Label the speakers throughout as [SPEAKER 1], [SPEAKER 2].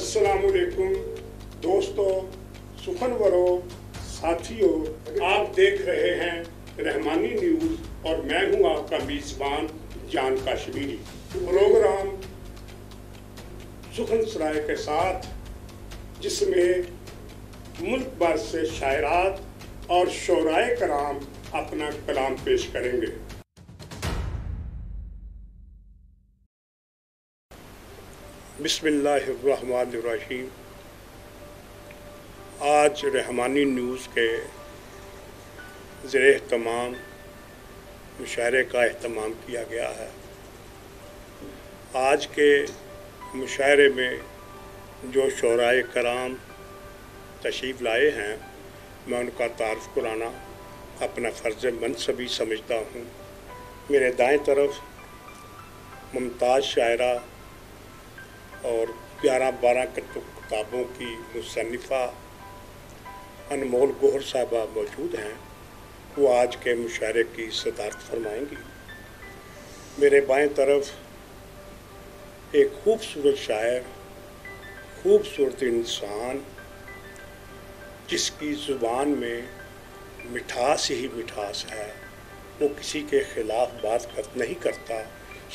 [SPEAKER 1] अस्सलामुअलैकुम दोस्तों, सुखनवरों, साथियों, आप देख रहे हैं रहमानी न्यूज़ और मैं हूं आपका मेज़बान जान कश्मीरी। प्रोग्राम सुखन सराय के साथ, जिसमें मुल्क भर से शायरात और शोराए कराम अपना कलाम पेश करेंगे। बिस्मिल्लाहिर्रहमानिर्रहीम। आज रहमानी न्यूज़ के ज़ेरे तमाम मुशायरे का अहतमाम किया गया है। आज के मुशायरे में जो शोराए कराम तशरीफ़ लाए हैं, मैं उनका तारुफ़ कराना अपना फ़र्ज़ मनसबी समझता हूँ। मेरे दाएं तरफ मुमताज़ शायरा और 11-12 किताबों की मुसन्निफ़ा अनमोल गोहर साहबा मौजूद हैं। वो आज के मुशायरे की सदारत फरमाएंगी। मेरे बाएं तरफ एक खूबसूरत शायर, खूबसूरत इंसान, जिसकी ज़ुबान में मिठास ही मिठास है। वो किसी के ख़िलाफ़ बात नहीं करता,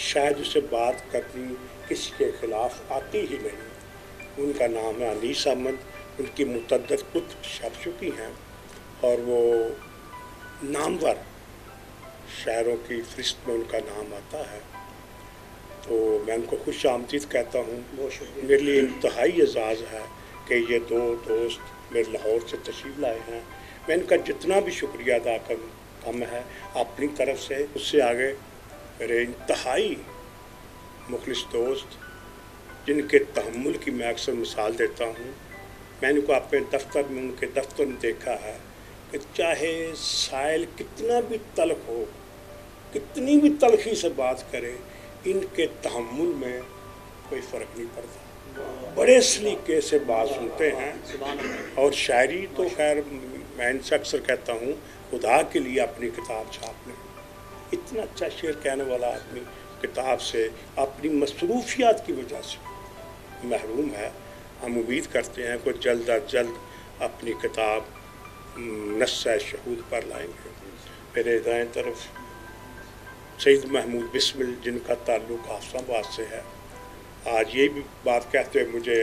[SPEAKER 1] शायद उसे बात करनी किसी के ख़िलाफ़ आती ही नहीं। उनका नाम है अनीस अहमद। उनकी मुतअद्दिद कुतुब छप चुकी हैं और वो नामवर शायरों की फ़हरिस्त में उनका नाम आता है। तो मैं उनको खुश आमदीद कहता हूँ। मेरे लिए इंतहाई एज़ाज़ है कि ये दो दोस्त मेरे लाहौर से तशरीफ़ लाए हैं। मैं इनका जितना भी शुक्रिया अदा कम है अपनी तरफ से। उससे आगे मेरे इंतहाई मुखलिस दोस्त, जिनके तहम्मुल की मैं अक्सर मिसाल देता हूँ। मैंने को अपने दफ्तर में, उनके दफ्तर में देखा है कि चाहे साइल कितना भी तल्ख हो, कितनी भी तलखी से बात करे, इनके तहम्मुल में कोई फ़र्क नहीं पड़ता। बड़े सलीके से बात सुनते हैं। और शायरी तो खैर मैं इनसे अक्सर कहता हूँ, खुदा के लिए अपनी किताब छाप लें। इतना अच्छा शेर कहने वाला आदमी किताब से अपनी मसरूफियात की वजह से महरूम है। हम उम्मीद करते हैं कि जल्द अज जल्द अपनी किताब नस्ज़ शहूद पर लाएंगे। मेरे दाएं तरफ सईद महमूद बिस्मिल, जिनका ताल्लुक़ हाफसाबाद से है। आज ये भी बात कहते हुए मुझे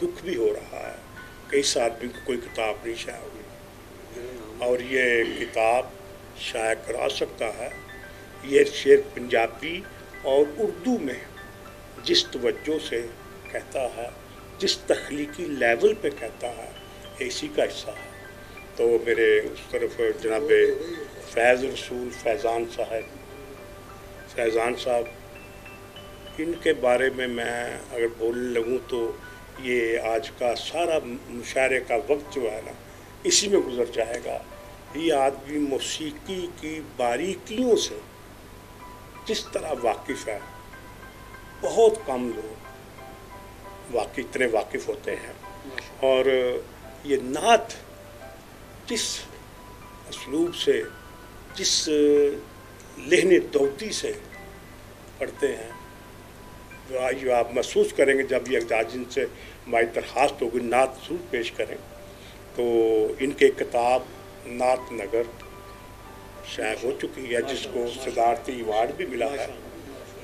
[SPEAKER 1] दुख भी हो रहा है कि इस आदमी को कोई किताब नहीं शाया हुई और ये किताब शाया करा सकता है। ये शेर पंजाबी और उर्दू में जिस तवज्जो से कहता है, जिस तख्लीकी लेवल पे कहता है, इसी का हिस्सा है। तो मेरे उस तरफ जनाब फैज़ रसूल फैज़ान साहब, इनके बारे में मैं अगर बोलने लगूँ तो ये आज का सारा मुशायरे का वक्त जो है ना, इसी में गुजर जाएगा। ये आदमी मौसीकी की बारीकियों से जिस तरह वाकिफ़ है, बहुत कम लोग इतने वाकिफ़ होते हैं। और ये नात जिस असलूब से, जिस लहने दौती से पढ़ते हैं, जो आप महसूस करेंगे जब ये अगदाजिन से हमारी दरख्वास्त होगी नात ज़रूर पेश करें। तो इनके किताब नात नगर शाया हो चुकी है, जिसको सदारती अवार्ड भी मिला है।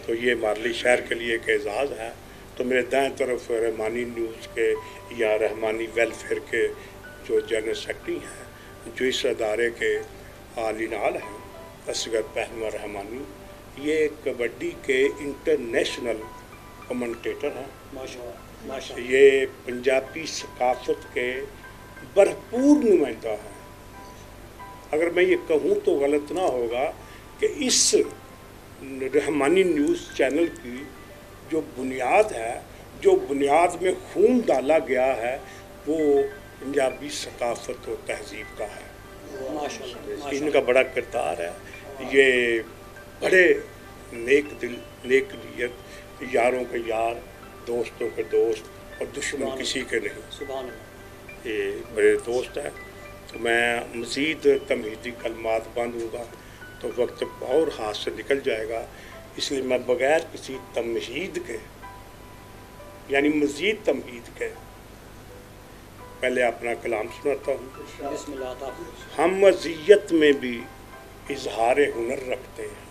[SPEAKER 1] तो ये हमारे लिए शहर के लिए एक एज़ाज़ है। तो मेरे दाएं तरफ रहमानी न्यूज़ के या रहमानी वेलफेयर के जो जनरल सेक्रेटरी हैं, जो इस अदारे के आली नाल हैं, असगर पहलवा रहमानी। ये कबड्डी के इंटरनेशनल कमेंटेटर हैं। माशाअल्लाह। ये पंजाबी सकाफ़त के भरपूर नुमाइंदा हैं। अगर मैं ये कहूँ तो गलत ना होगा कि इस रहमानी न्यूज़ चैनल की जो बुनियाद है, जो बुनियाद में खून डाला गया है, वो पंजाबी सकाफ़त और तहज़ीब का है। माशाअल्लाह। इनका बड़ा किरदार है। ये बड़े नेक दिल, नेक नीयत, यारों के यार, दोस्तों के दोस्त और दुश्मन किसी के नहीं। ये मेरे दोस्त हैं। तो मैं मज़ीद तमहीदी कलमात बांधूँगा तो वक्त और हाथ से निकल जाएगा। इसलिए मैं बग़ैर किसी तमहीद के یعنی مزید تمہید کے پہلے اپنا کلام سناتا ہوں.
[SPEAKER 2] بسم اللہ.
[SPEAKER 1] ہم اذیت میں بھی اظہار ہنر رکھتے ہیں.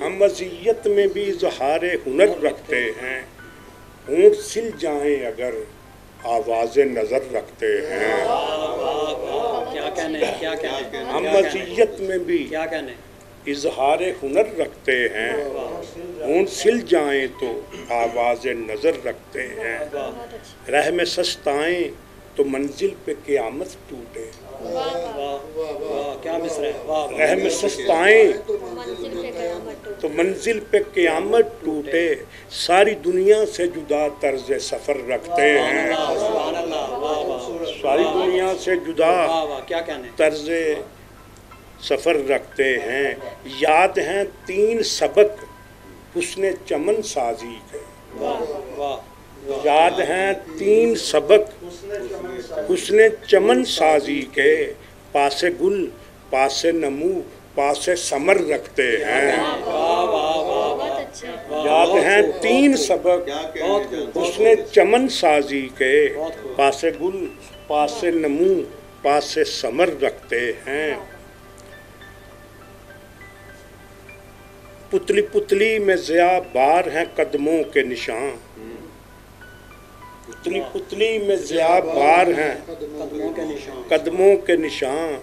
[SPEAKER 1] ہم اذیت میں بھی اظہار ہنر رکھتے ہیں. ہونٹ سل جائیں اگر آواز نظر رکھتے ہیں. ہم اذیت میں بھی اظہار ہنر رکھتے ہیں. ہونٹ سل جائیں تو آواز نظر رکھتے ہیں. رہ میں سستائیں تو منزل پہ قیامت ٹوٹے. رہ میں سستائیں تو منزل پہ قیامت ٹوٹے. ساری دنیا سے جدا طرز سفر رکھتے ہیں. ساری دنیا سے جدا طرز سفر رکھتے ہیں. یاد ہیں 3 سبق حسن چمن سازی کے. یاد ہیں 3 سبق حسن چمن سازی کے. پاس گل پاس نمو پاس ثمر رکھتے ہیں. یاد ہیں 3 سبق حسن چمن سازی کے. پاس گل پاس نمو پاس ثمر رکھتے ہیں. پتلی پتلی میں ضیاء بار ہیں قدموں کے نشان. پتلی پتلی میں ضیاء بار ہیں قدموں کے نشان.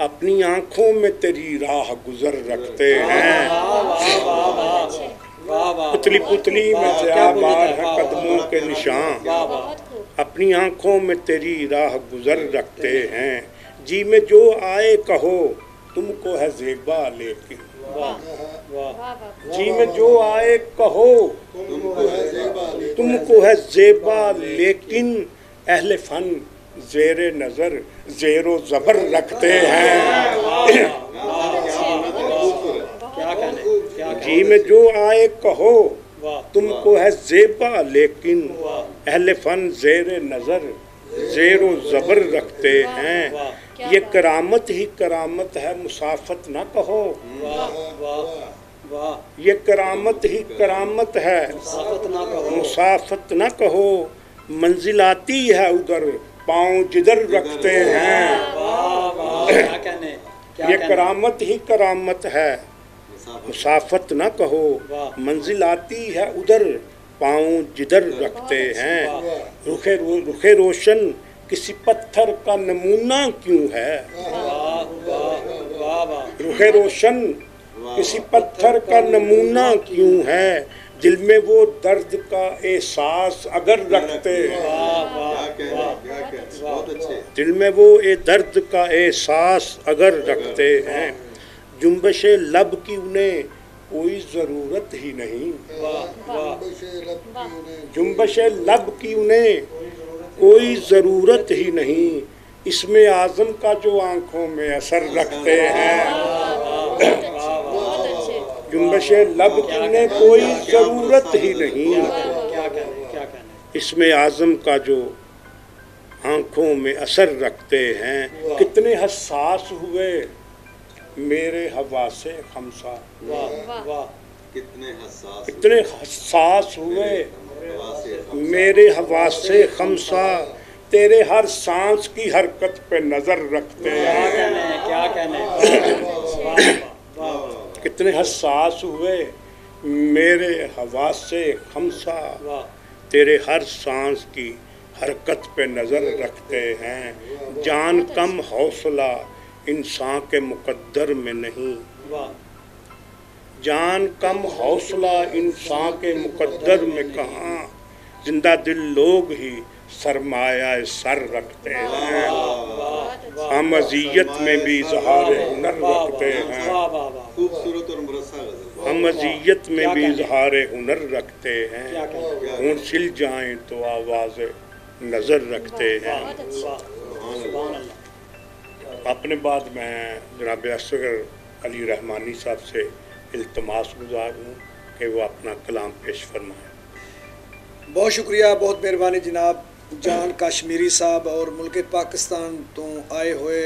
[SPEAKER 1] اپنی آنکھوں میں تیری راہ گزر رکھتے ہیں. پتلی پتلی میں ضیاء بار ہیں قدموں کے نشان. اپنی آنکھوں میں تیری راہ گزر رکھتے ہیں. جی میں جو آئے کہو تم کو ہے زیبا لیکن. جی میں جو آئے کہو تم کو ہے زیبا لیکن. اہل فن زیر نظر زیر و زبر رکھتے ہیں. جی میں جو آئے کہو تم کو ہے زیبا لیکن. اہل فن زیر نظر زیر و زبر رکھتے ہیں. یہ کرامت ہی کرامت ہے مسافت نہ کہو. یہ کرامت ہی کرامت ہے مسافت نہ کہو. منزل آتی ہے ادھر پاؤں جدھر رکھتے ہیں. یہ کرامت ہی کرامت ہے مسافت نہ کہو. منزل آتی ہے ادھر پاؤں جدھر رکھتے ہیں. رخ روشن کسی پتھر کا نمونہ کیوں ہے. رخ روشن کسی پتھر کا نمونہ کیوں ہے. دل میں وہ درد کا احساس اگر رکھتے دل میں وہ درد کا احساس اگر رکھتے ہیں. جنبش لب کی انہیں کوئی ضرورت ہی نہیں. جنبش لب کی انہیں کوئی ضرورت ہی نہیں. اسم اعظم کا جو آنکھوں میں اثر رکھتے ہیں. جنبش لب کی انہیں کوئی ضرورت ہی نہیں. اسم اعظم کا جو آنکھوں میں اثر رکھتے ہیں. کتنے حساس ہوئے میرے حواس خمسہ. کتنے حساس ہوئے میرے حواس خمسہ. تیرے ہر سانس کی حرکت پہ نظر رکھتے ہیں. کتنے حساس ہوئے میرے حواس خمسہ. تیرے ہر سانس کی حرکت پہ نظر رکھتے ہیں. جان کم حوصلہ انسان کے مقدر میں نہیں. جان کم حوصلہ انسان کے مقدر میں کہاں. زندہ دل لوگ ہی سرمایہ سر رکھتے ہیں. ہم اذیت میں بھی اظہار ہنر رکھتے ہیں. ہم اذیت میں بھی اظہار ہنر رکھتے ہیں. ہونٹ سل جائیں تو آواز نظر رکھتے ہیں. اپنے بعد میں جناب اصغر علی رحمانی صاحب سے التماس گزار ہوں کہ وہ اپنا کلام پیش فرمائیں.
[SPEAKER 3] بہت شکریہ، بہت مہربانی جناب جان کشمیری صاحب اور ملک پاکستان تو آئے ہوئے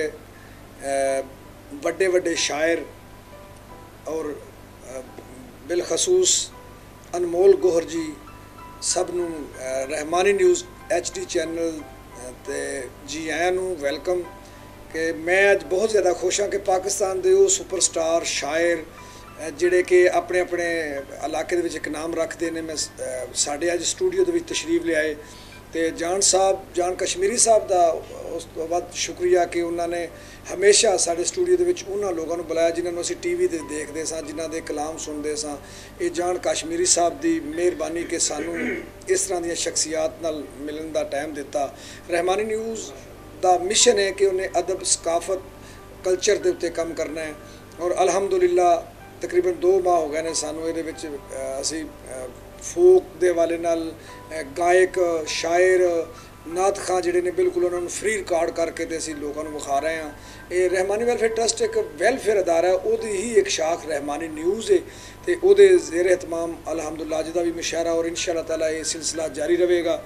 [SPEAKER 3] بڑے بڑے شاعر اور بالخصوص ਅਨਮੋਲ ਗੋਹਰ ਜੀ, ਸਭ ਨੂੰ ਰਹਿਮਾਨੀ ਨਿਊਜ਼ HD ਚੈਨਲ ਤੇ ਜੀ ਆਇਆਂ ਨੂੰ ਵੈਲਕਮ। ਕਿ ਮੈਂ ਅੱਜ ਬਹੁਤ ਜ਼ਿਆਦਾ ਖੁਸ਼ ਹਾਂ ਕਿ ਪਾਕਿਸਤਾਨ ਦੇ ਉਹ ਸੁਪਰਸਟਾਰ ਸ਼ਾਇਰ ਜਿਹੜੇ ਕਿ ਆਪਣੇ ਆਪਣੇ ਇਲਾਕੇ ਦੇ ਵਿੱਚ ਇੱਕ ਨਾਮ ਰੱਖਦੇ ਨੇ, ਮੈਂ ਸਾਡੇ ਅੱਜ ਸਟੂਡੀਓ ਦੇ ਵਿੱਚ ਤਸ਼ਰੀਫ ਲਿਆਏ। ਤੇ ਜਾਨ ਕਸ਼ਮੀਰੀ ਸਾਹਿਬ ਦਾ ਉਸ ਤੋਂ ਬਾਅਦ ਸ਼ੁਕਰੀਆ ਕਿ ਉਹਨਾਂ ਨੇ ਹਮੇਸ਼ਾ ਸਾਡੇ ਸਟੂਡੀਓ ਦੇ ਵਿੱਚ ਉਹਨਾਂ ਲੋਕਾਂ ਨੂੰ ਬੁਲਾਇਆ ਜਿਨ੍ਹਾਂ ਨੂੰ ਅਸੀਂ TV ਤੇ ਦੇਖਦੇ ਸਾਂ, ਜਿਨ੍ਹਾਂ ਦੇ ਕਲਾਮ ਸੁਣਦੇ ਸਾਂ। ਇਹ ਜਾਨ ਕਸ਼ਮੀਰੀ ਸਾਹਿਬ ਦੀ ਮਿਹਰਬਾਨੀ ਕਿ ਸਾਨੂੰ ਇਸ ਤਰ੍ਹਾਂ ਦੀਆਂ ਸ਼ਖਸੀਅਤ ਨਾਲ ਮਿਲਣ ਦਾ ਟਾਈਮ ਦਿੱਤਾ। ਰਹਿਮਾਨੀ ਨਿਊਜ਼ ਦਾ ਮਿਸ਼ਨ ਹੈ ਕਿ ਉਹਨੇ ਅਦਬ, ਸਕਾਫਤ, ਕਲਚਰ ਦੇ ਉੱਤੇ ਕੰਮ ਕਰਨਾ ਹੈ। ਔਰ ਅਲਹਮਦੁਲਿਲਾ ਤਕਰੀਬਨ 2 ਮਾਹ ਹੋ ਗਏ ਨੇ ਸਾਨੂੰ ਇਹਦੇ ਵਿੱਚ। ਅਸੀਂ ਫੋਕ ਦੇ ਵਾਲੇ ਨਾਲ ਗਾਇਕ, ਸ਼ਾਇਰ, ਨਾਤ ਖਾਂ ਜਿਹੜੇ ਨੇ ਬਿਲਕੁਲ ਉਹਨਾਂ ਨੂੰ ਫ੍ਰੀ ਰਿਕਾਰਡ ਕਰਕੇ ਤੇ ਅਸੀਂ ਲੋਕਾਂ ਨੂੰ ਵਿਖਾ ਰਹੇ ਹਾਂ। ਇਹ ਰਹਿਮਾਨੀ ਵੈਲਫੇਅਰ ਟਰਸਟ ਇੱਕ ਵੈਲਫੇਅਰ ਅਦਾਰਾ ਹੈ, ਉਹਦੀ ਹੀ ਇੱਕ ਸ਼ਾਖ ਰਹਿਮਾਨੀ ਨਿਊਜ਼ ਹੈ ਤੇ ਉਹਦੇ ਜ਼ੇਰ ehtamam ਅਲਹਮਦੁਲਿਲਾ ਅੱਜ ਦਾ ਵੀ ਮੁਸ਼ਾਹਰਾ ਔਰ ਇਨਸ਼ਾ ਅੱਲਾਹ ਤਾਲਾ ਇਹ ਸਿਲਸਿਲਾ ਜਾਰੀ ਰਹੇਗਾ।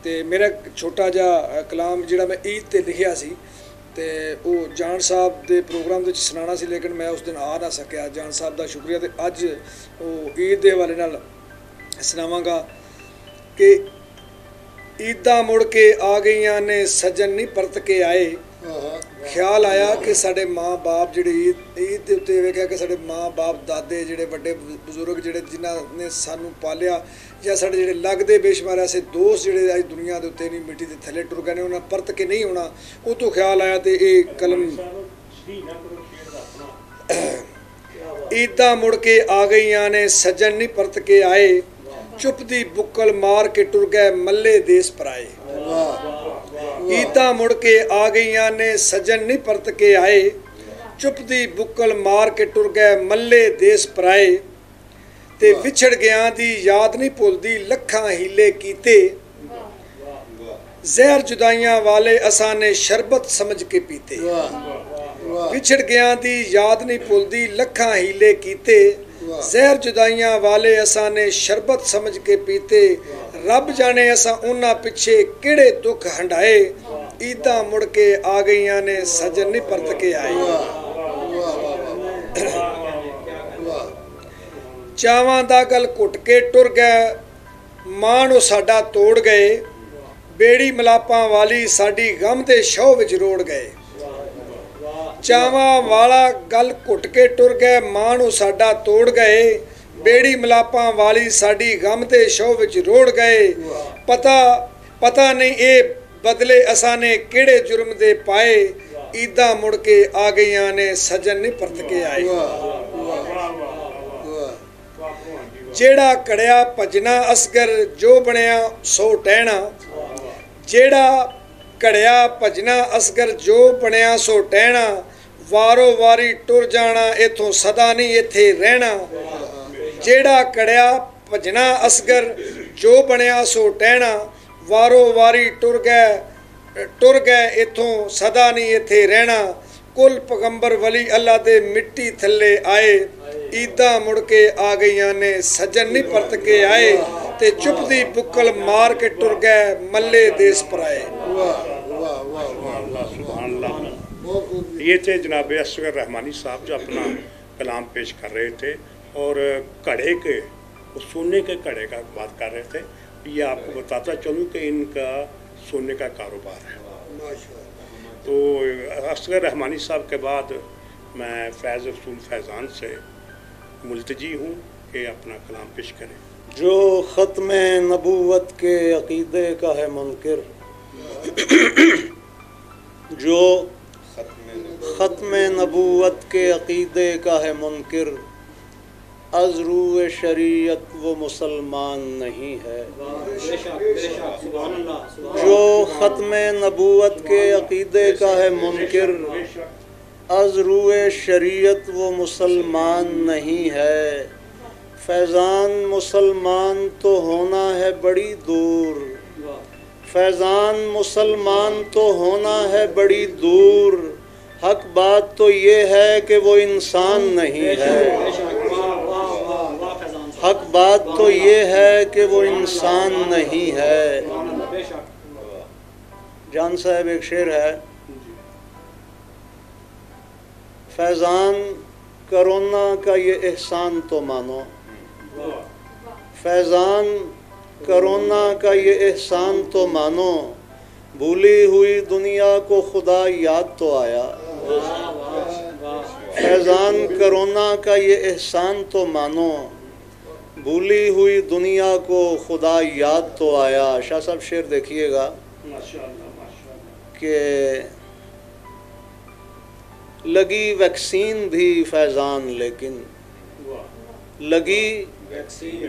[SPEAKER 3] ਤੇ ਮੇਰਾ ਛੋਟਾ ਜਿਹਾ ਕਲਾਮ ਜਿਹੜਾ ਮੈਂ ਈਦ ਤੇ ਲਿਖਿਆ ਸੀ ਤੇ ਉਹ ਜਾਨ ਸਾਹਿਬ ਦੇ ਪ੍ਰੋਗਰਾਮ ਦੇ ਵਿੱਚ ਸੁਣਾਉਣਾ ਸੀ, ਲੇਕਿਨ ਮੈਂ ਉਸ ਦਿਨ ਆ ਨਾ ਸਕਿਆ। ਜਾਨ ਸਾਹਿਬ ਦਾ ਸ਼ੁਕਰੀਆ। ਤੇ ਅੱਜ ਉਹ ਈਦ ਦੇ ਹਵਾਲੇ ਨਾਲ ਸੁਣਾਵਾਂਗਾ ਕਿ ਈਦਾਂ ਮੁੜ ਕੇ ਆ ਗਈਆਂ ਨੇ, ਸੱਜਣ ਨਹੀਂ ਪਰਤ ਕੇ ਆਏ। ਖਿਆਲ ਆਇਆ ਕਿ ਸਾਡੇ ਮਾਂ ਬਾਪ ਜਿਹੜੇ ਈਦ ਦੇ ਉੱਤੇ ਵੇਖਿਆ ਕਿ ਸਾਡੇ ਮਾਂ ਬਾਪ, ਦਾਦੇ, ਜਿਹੜੇ ਵੱਡੇ ਬਜ਼ੁਰਗ ਜਿਹੜੇ ਜਿਨ੍ਹਾਂ ਨੇ ਸਾਨੂੰ ਪਾਲਿਆ, ਜਾਂ ਸਾਡੇ ਜਿਹੜੇ ਲੱਗਦੇ ਬੇਸ਼ੁਮਾਰ ਐਸੇ ਦੋਸਤ ਜਿਹੜੇ ਅੱਜ ਦੁਨੀਆ ਦੇ ਉੱਤੇ ਨਹੀਂ, ਮਿੱਟੀ ਦੇ ਥੱਲੇ ਟੁਰ ਗਏ ਨੇ, ਉਹਨਾਂ ਪਰਤ ਕੇ ਨਹੀਂ ਹੋਣਾ। ਉਹ ਤੋਂ ਖਿਆਲ ਆਇਆ ਤੇ ਇਹ ਕਲਮ ਈਦਾਂ ਮੁੜ ਕੇ ਆ ਗਈਆਂ ਨੇ, ਸੱਜਣ ਨਹੀਂ ਪਰਤ ਕੇ ਆਏ। ਚੁੱਪ ਦੀ ਬੁੱਕਲ ਮਾਰ ਕੇ ਟੁਰ ਗਏ, ਮੱਲੇ ਦੇਸ ਪਰਾਏ। ਈਦਾਂ ਮੁੜ ਕੇ ਆ ਗਈਆਂ ਨੇ, ਸੱਜਣ ਨਹੀਂ ਪਰਤ ਕੇ ਆਏ। ਚੁੱਪ ਦੀ ਬੁੱਕਲ ਮਾਰ ਕੇ ਟੁਰ ਗਏ, ਮੱਲੇ ਦੇਸ ਪਰਾਏ। ਤੇ ਵਿਛੜ ਗਿਆ ਦੀ ਯਾਦ ਨਹੀਂ ਭੁੱਲਦੀ, ਲੱਖਾਂ ਹੀਲੇ ਕੀਤੇ। ਜ਼ਹਿਰ ਜੁਦਾਈਆਂ ਵਾਲੇ ਅਸਾਂ ਨੇ ਸ਼ਰਬਤ ਸਮਝ ਕੇ ਪੀਤੇ। ਵਿਛੜ ਗਿਆ ਦੀ ਯਾਦ ਨਹੀਂ ਭੁੱਲਦੀ, ਲੱਖਾਂ ਹੀਲੇ ਕੀਤੇ। ਜ਼ਹਿਰ ਜੁਦਾਈਆਂ ਵਾਲੇ ਅਸਾਂ ਨੇ ਸ਼ਰਬਤ ਸਮਝ ਕੇ ਪੀਤੇ। ਰੱਬ ਜਾਣੇ ਅਸਾਂ ਉਹਨਾਂ ਪਿੱਛੇ ਕਿਹੜੇ ਦੁੱਖ ਹੰਡਾਏ। ਈਦਾਂ ਮੁੜ ਕੇ ਆ ਗਈਆਂ ਨੇ, ਸੱਜਣ ਨਹੀਂ ਪਰਤ ਕੇ ਆਏ। ਚਾਵਾਂ ਦਾ ਗਲ ਘੁੱਟ ਕੇ ਟੁਰ ਗਏ, ਮਾਣ ਉਹ ਸਾਡਾ ਤੋੜ ਗਏ। ਬੇੜੀ ਮਲਾਪਾਂ ਵਾਲੀ ਸਾਡੀ ਗਮ ਦੇ ਸ਼ੌਹ ਵਿੱਚ ਰੋੜ ਗਏ। ਚਾਵਾਂ ਵਾਲਾ ਗਲ ਘੁੱਟ ਕੇ ਟੁਰ ਗਏ, ਮਾਣ ਉਹ ਸਾਡਾ ਤੋੜ ਗਏ। ਬੇੜੀ ਮਲਾਪਾਂ ਵਾਲੀ ਸਾਡੀ ਗਮ ਦੇ ਸ਼ੌਹ ਵਿੱਚ ਰੋੜ ਗਏ। ਪਤਾ ਨਹੀਂ ਇਹ ਬਦਲੇ ਅਸਾਂ ਨੇ ਕਿਹੜੇ ਜੁਰਮ ਦੇ ਪਾਏ। ਈਦਾਂ ਮੁੜ ਕੇ ਆ ਗਈਆਂ ਨੇ, ਸੱਜਣ ਨਹੀਂ ਪਰਤ ਕੇ ਆਏ। ਜਿਹੜਾ ਘੜਿਆ ਭਜਨਾ ਅਸਗਰ, ਜੋ ਬਣਿਆ ਸੋ ਟਹਿਣਾ। ਜਿਹੜਾ ਘੜਿਆ ਭਜਨਾ ਅਸਗਰ, ਜੋ ਬਣਿਆ ਸੋ ਟਹਿਣਾ। ਵਾਰੋ ਵਾਰੀ ਟੁਰ ਜਾਣਾ, ਇਥੋਂ ਸਦਾ ਨਹੀਂ ਇੱਥੇ ਰਹਿਣਾ। ਜਿਹੜਾ ਘੜਿਆ ਭਜਨਾ ਅਸਗਰ, ਜੋ ਬਣਿਆ ਸੋ ਟਹਿਣਾ। ਵਾਰੋ ਵਾਰੀ ਟੁਰ ਗਏ ਇਥੋਂ ਸਦਾ ਨਹੀਂ ਇੱਥੇ ਰਹਿਣਾ। ਕੁੱਲ ਪੈਗੰਬਰ ਵਲੀ ਅੱਲਾ ਦੇ ਮਿੱਟੀ ਥੱਲੇ ਆਏ। ਈਦਾਂ ਮੁੜ ਕੇ ਆ ਗਈਆਂ ਨੇ, ਸੱਜਣ ਨਹੀਂ ਪਰਤ ਕੇ ਆਏ। ਤੇ ਚੁੱਪ ਦੀ ਬੁੱਕਲ ਮਾਰ ਕੇ ਟੁਰ गए, मल्ले देश पर आए।
[SPEAKER 1] ये थे जनाब असगर रहमानी साहब जो अपना कलाम पेश कर रहे थे और घड़े के, सोने के घड़े का बात कर रहे थे। ये आपको बताता चलूँ कि इनका सोने का कारोबार है। तो असगर रहमानी साहब के बाद मैं फैज़ रसूल फैज़ान से मुल्तजी हूँ कि अपना कलाम पेश करें।
[SPEAKER 2] जो ख़त्म नबूवत के अक़ीदे का है मुनकिर, जो ख़त्म नबूवत के अक़ीदे का है मुनकिर, अज़रूए शरीयत वो मुसलमान नहीं है। जो ख़त्म नबूवत के अक़ीदे का है मुनकिर, अज़रूए शरीयत वो मुसलमान नहीं है। फैज़ान मुसलमान तो होना है बड़ी दूर, फैज़ान मुसलमान तो होना है बड़ी दूर। हक बात तो ये है कि वो इंसान नहीं है। हक बात तो ये है कि वो इंसान नहीं है। जान साहब एक शेर है, फैज़ान कोरोना का ये एहसान तो मानो, فیضان کرونا کا یہ احسان تو مانو، بھولی ہوئی دنیا کو خدا یاد تو آیا۔ فیضان کرونا کا یہ احسان تو مانو، بھولی ہوئی دنیا کو خدا یاد تو آیا۔ شاہ صاحب شعر دیکھیے گا کہ لگی ویکسین بھی فیضان لیکن، لگی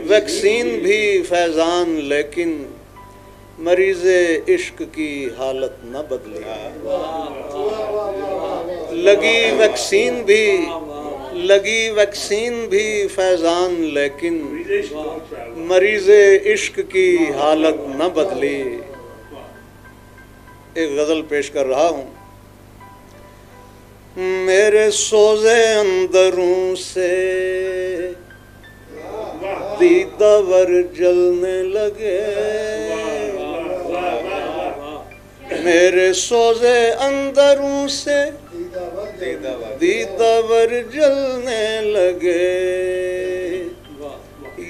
[SPEAKER 2] ویکسین بھی فیضان لیکن، مریض عشق کی حالت نہ بدلی۔ لگی ویکسین بھی فیضان لیکن، مریض عشق کی حالت نہ بدلی۔ ایک غزل پیش کر رہا ہوں۔ میرے سوزے اندروں سے دیدہ ور جلنے لگے، میرے سوزے اندروں سے دیدہ ور جلنے لگے،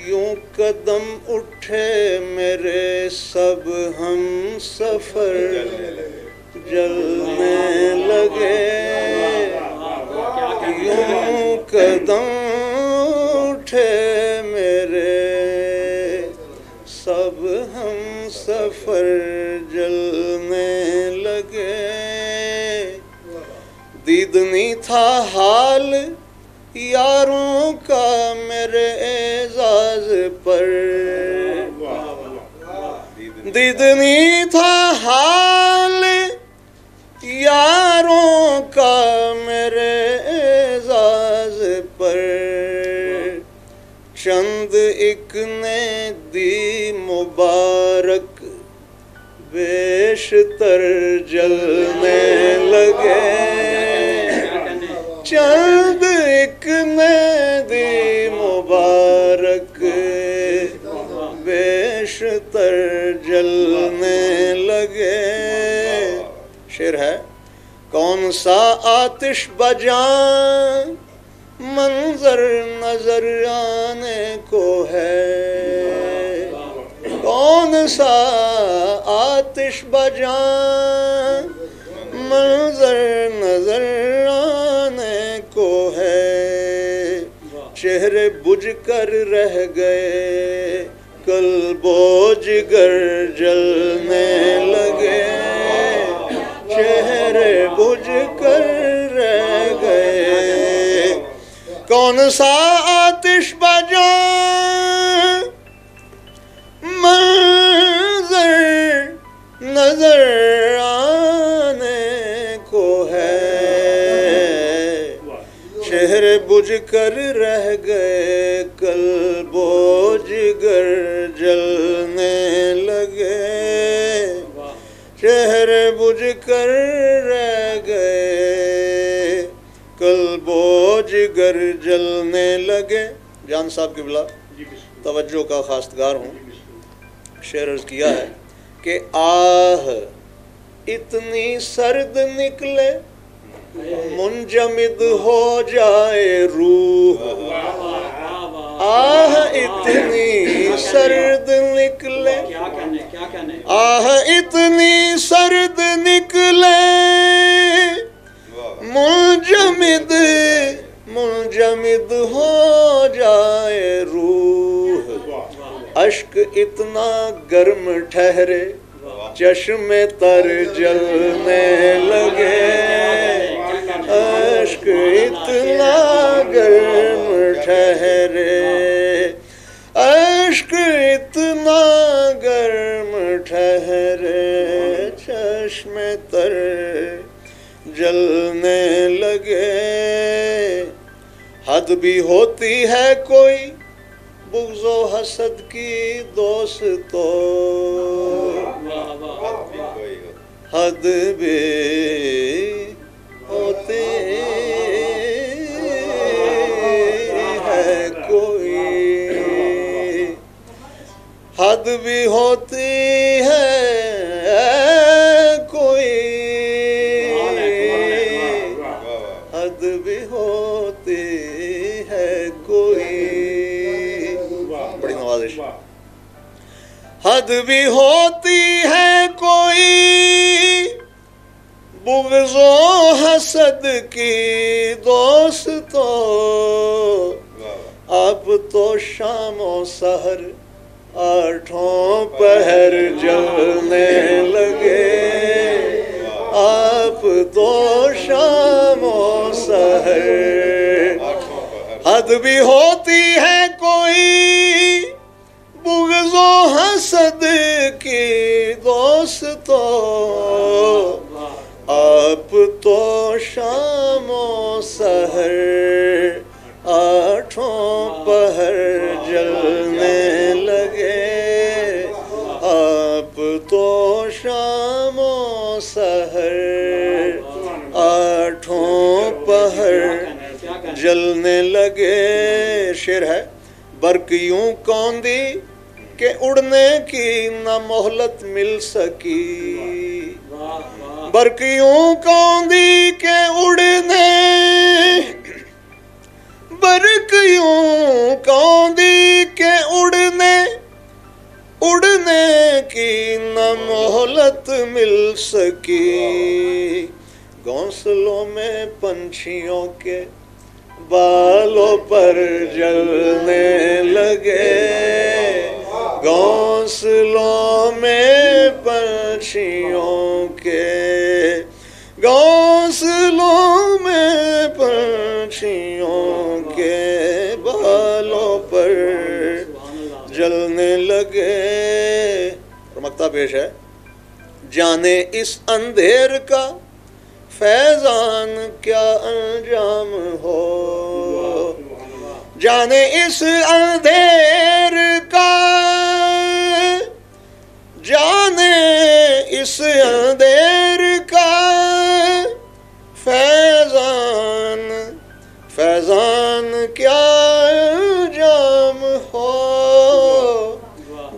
[SPEAKER 2] یوں قدم اٹھے میرے سب ہم سفر جلنے لگے، یوں قدم اٹھے میرے سب ہم سفر جلنے لگے۔ دیدنی تھا حال یاروں کا میرے اعزاز پر، دیدنی تھا حال یاروں کا میرے اعزاز پر، چند ایک نے دی مبارک بیشتر جلنے لگے، چند ایک نے دی مبارک بیشتر جلنے لگے۔ شعر ہے، کون سا آتش بجاں منظر نظر آنے کو ہے، کون سا آتش بجاں منظر نظر آنے کو ہے، چہرے بجھ کر رہ گئے قلب و جگر جلنے لگے، چہرے بجھ کر رہ گئے، کون سا آتش بجاں منظر نظر آنے کو ہے، چہرے بجھ کر رہ گئے قلب و جگر جلنے لگے، چہرے بجھ کر رہ گئے قلب و جگر جلنے لگے۔ جان صاحب قبلہ توجہ کا خواستگار ہوں، شعر عرض کیا ہے کہ آہ اتنی سرد نکلے منجمد ہو جائے روح، آہ اتنی سرد نکلے، آہ اتنی سرد نکلے منجمد ہو جائے روح، اشک اتنا گرم ٹھہرے چشم تر جلنے لگے، اشک اتنا گرم ٹھہرے، اشک اتنا گرم ٹھہرے، چشم تر جلنے لگے۔ حد بھی ہوتی ہے کوئی بغض و حسد کی دوستو، حد بھی ہوتی ہے کوئی، حد بھی ہوتی ہے کوئی، حد بھی ہوتی ہے کوئی۔ بڑی نوازش۔ حد بھی ہوتی ہے کوئی بغض و حسد کی دوستو، اب تو شام و سحر آٹھوں پہر جلنے لگے، آپ تو شام و سحر، حد بھی ہوتی ہے کوئی بغض و حسد کی دوستو، آپ تو شام و سحر آٹھوں پہر جلنے لگے، آپ تو شام و سحر آٹھوں پہر جلنے لگے۔ شعر ہے، برق یوں کوندی کہ اڑنے کی نہ مہلت مل سکی، برق یوں کوندی کہ اڑنے، برق یوں کوندی کہ اڑنے، اڑنے کی نہ مہلت مل سکی، گھونسلوں میں پنچھیوں کے بالوں پر جلنے لگے، گھونسلوں میں پنچھیوں کے، گھونسلوں میں پنچھیوں کے بالوں پر جلنے لگے۔ اور مقطع پیش ہے، جانے اس اندھیر کا فیضان کیا انجام ہو، جانے اس اندھیر کا، جانے اس اندھیر کا فیضان، فیضان کیا انجام ہو،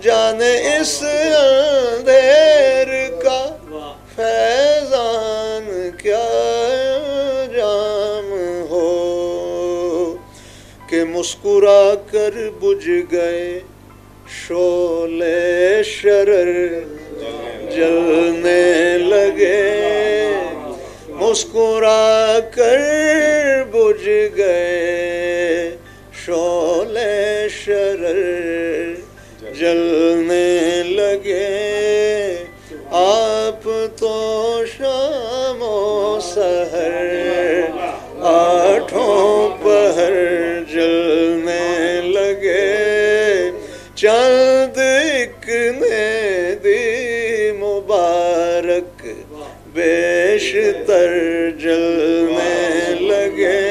[SPEAKER 2] جانے اس اندھیر کا فیضان کیا انجام ہو، کہ مسکرا کر بجھ گئے شعلے شرر جلنے لگے، مسکرا کر بجھ گئے شعلے شرر جلنے لگے، آپ تو شام و سحر آٹھوں پہر جلنے لگے، چند ایک نے دی مبارک بیشتر جلنے لگے،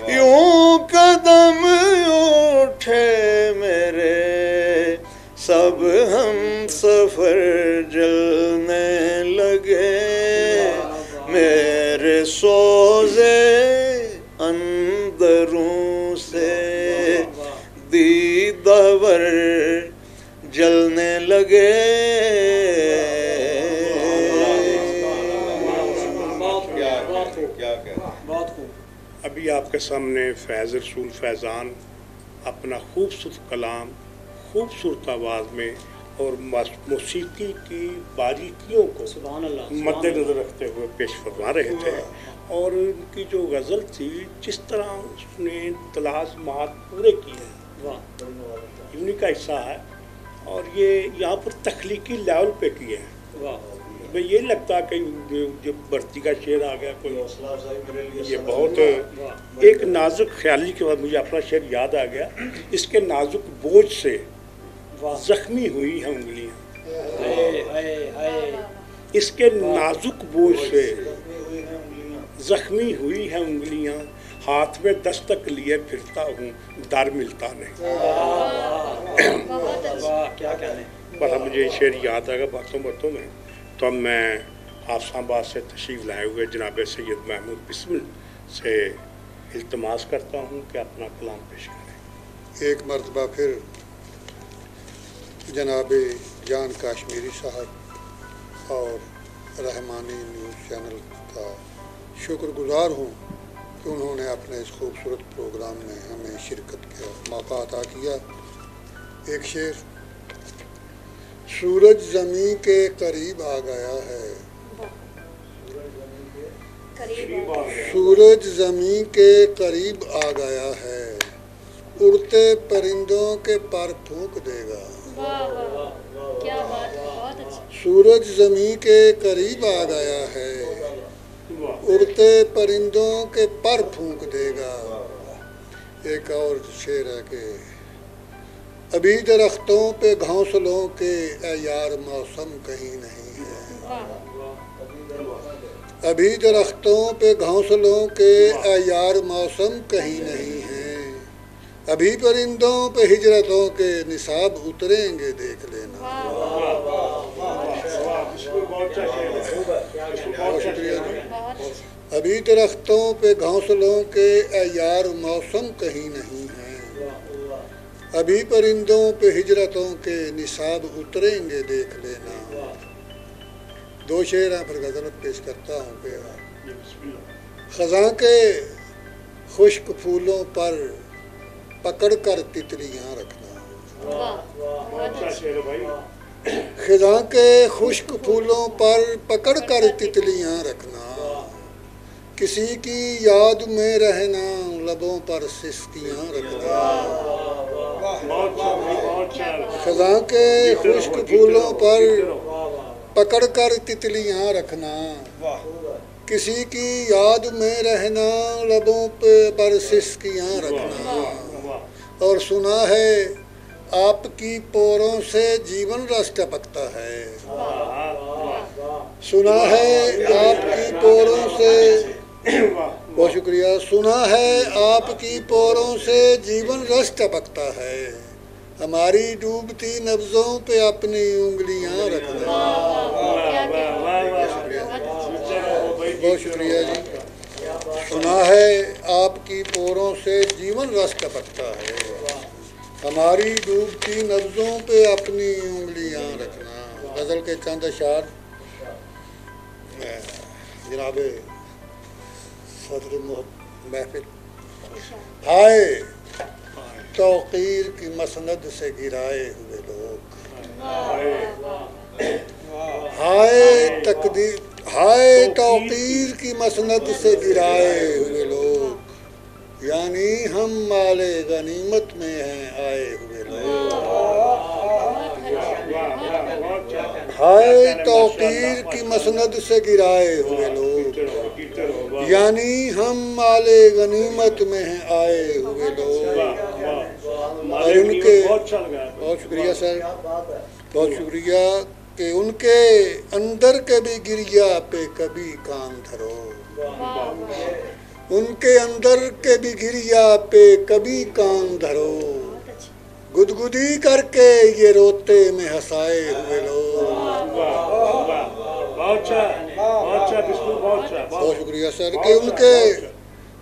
[SPEAKER 2] یوں قدم اٹھے میرے سب ہم سفر جلنے لگے، میرے سوزے اندروں سے دیدور جلنے لگے۔
[SPEAKER 1] ابھی آپ کے سامنے فیض رسول فیضان اپنا خوبصورت کلام خوبصورت آواز میں اور موسیقی کی باریکیوں کو مد نظر رکھتے ہوئے پیش فرما رہے تھے، اور ان کی جو غزل تھی جس طرح اس نے تلازمات پورے کیے ہیں انہی کا حصہ ہے، اور یہ یہاں پر تخلیقی لیول پہ کیے ہیں۔ میں یہ لگتا کہ جب بھرتی کا شعر آ گیا کوئی، یہ بہت ایک نازک خیالی کے بعد مجھے اپنا شعر یاد آ گیا، اس کے نازک بوجھ سے زخمی ہوئی ہیں انگلیاں، اس کے نازک بوجھ سے زخمی ہوئی ہیں انگلیاں، ہاتھ میں دستک لیے پھرتا ہوں در ملتا نہیں۔ بڑا مجھے یہ شعر یاد آ گیا باتوں باتوں میں، تو اب میں حافظ آباد سے تشریف لائے ہوئے جناب سید محمود بسمل سے التماس کرتا ہوں کہ اپنا کلام پیش کریں۔
[SPEAKER 4] ایک مرتبہ پھر جناب جان کاشمیری صاحب اور رحمانی نیوز چینل کا شکر گزار ہوں کہ انہوں نے اپنے اس خوبصورت پروگرام میں ہمیں شرکت کا موقع عطا کیا۔ ایک شعر सूरज ज़मीं के करीब आ गया है, सूरज ज़मीं के करीब आ गया है, उड़ते परिंदों के पर फूंक देगा।
[SPEAKER 5] क्या बात है, बहुत अच्छा।
[SPEAKER 4] सूरज ज़मीं के करीब आ गया है, उड़ते परिंदों के पर फूंक देगा। एक और शेर है कि अभी दरख्तों पे घोंसलों के ए यार मौसम कहीं नहीं है, अभी दरख्तों पे घोंसलों के ए यार मौसम कहीं नहीं है, अभी परिंदों पे हिजरतों के निसाब उतरेंगे देख लेना। बहुत शुक्रिया जी। अभी दरख्तों पे घोंसलों के ए यार मौसम कहीं नहीं है, अभी परिंदों पे हिजरतों के निसाब उतरेंगे देख लेना। दो शेर हैं फिर गज़ल पेश करता हूँ कि ख़ज़ां के खुश्क फूलों पर पकड़ कर तितलियाँ रखना। ख़ज़ां के खुश्क फूलों पर पकड़ कर तितलियाँ रखना, किसी की याद में रहना लबों पर सिसकियाँ रखना। ख़ज़ां के खुश्क फूलों पर पकड़ कर तितलियाँ रखना, किसी की याद में रहना लबों पर सिसकियाँ रखना। और सुना है आपकी पोरों से जीवन रस टपकता है, सुना है आपकी पोरों से, बहुत शुक्रिया, सुना है आपकी पोरों से जीवन रस टपकता है, हमारी डूबती नब्ज़ों पे अपनी उंगलियां रखना। बहुत शुक्रिया जी। सुना है आपकी पोरों से जीवन रस टपकता है, हमारी डूबती नब्ज़ों पे अपनी उंगलियां रखना। गज़ल के चंद अशार जनाब सदर महफिल। हाय तौक़ीर की मसनद से गिराए हुए लोग, हाय तकदीर, हाय तौक़ीर की मसनद से गिराए हुए लोग, यानी हम माले गनीमत में हैं आए हुए लोग। हाय तौक़ीर की मसनद से गिराए हुए लोग, यानी हम माले गनीमत में हैं आए हुए लोग। और उनके, बहुत शुक्रिया सर, बहुत शुक्रिया कि उनके अंदर के भी गिरिया पे कभी कान धरो, उनके अंदर के भी गिरिया पे कभी कान धरो, गुदगुदी करके ये रोते में हंसाए हुए लोग। बहुत शुक्रिया सर कि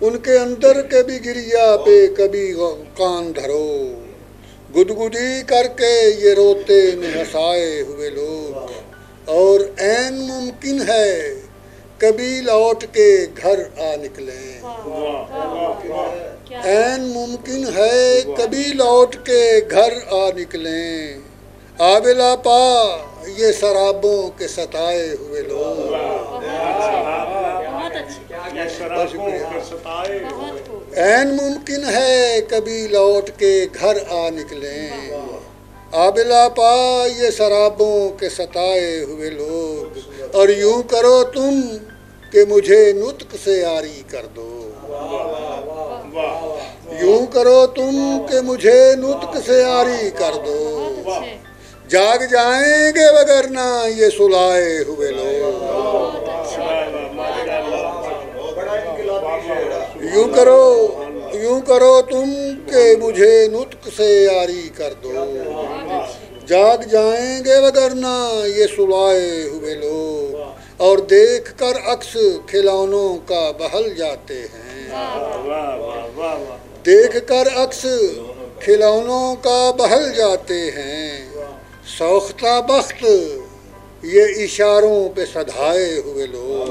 [SPEAKER 4] उनके अंदर के भी गिरिया पे कभी कान धरो, गुदगुदी करके ये रोते में हंसाए हुए लोग। और ऐन मुमकिन है कभी लौट के घर आ निकलें, ऐन मुमकिन है कभी लौट के घर आ निकलें, आबिला पा ये शराबों के सताए हुए लोग। ऐन मुमकिन है कभी लौट के घर आ निकलें, आबिला पा ये शराबों के सताए हुए लोग। और यूं करो तुम कि मुझे नुत्क से यारी कर दो, यूं करो तुम कि मुझे नुत्क से यारी कर दो, जाग जाएंगे वगरना ये सुलाए हुए लोग। यूं करो तुम कि मुझे नुत्क से यारी कर दो, जाग जाएंगे वगरना ये सुलाए हुए लोग। और देख कर अक्स खिलौनों का बहल जाते हैं, देख कर अक्स खिलौनों का बहल जाते हैं, सौख्ता बख्त ये इशारों पे सधाए हुए लोग।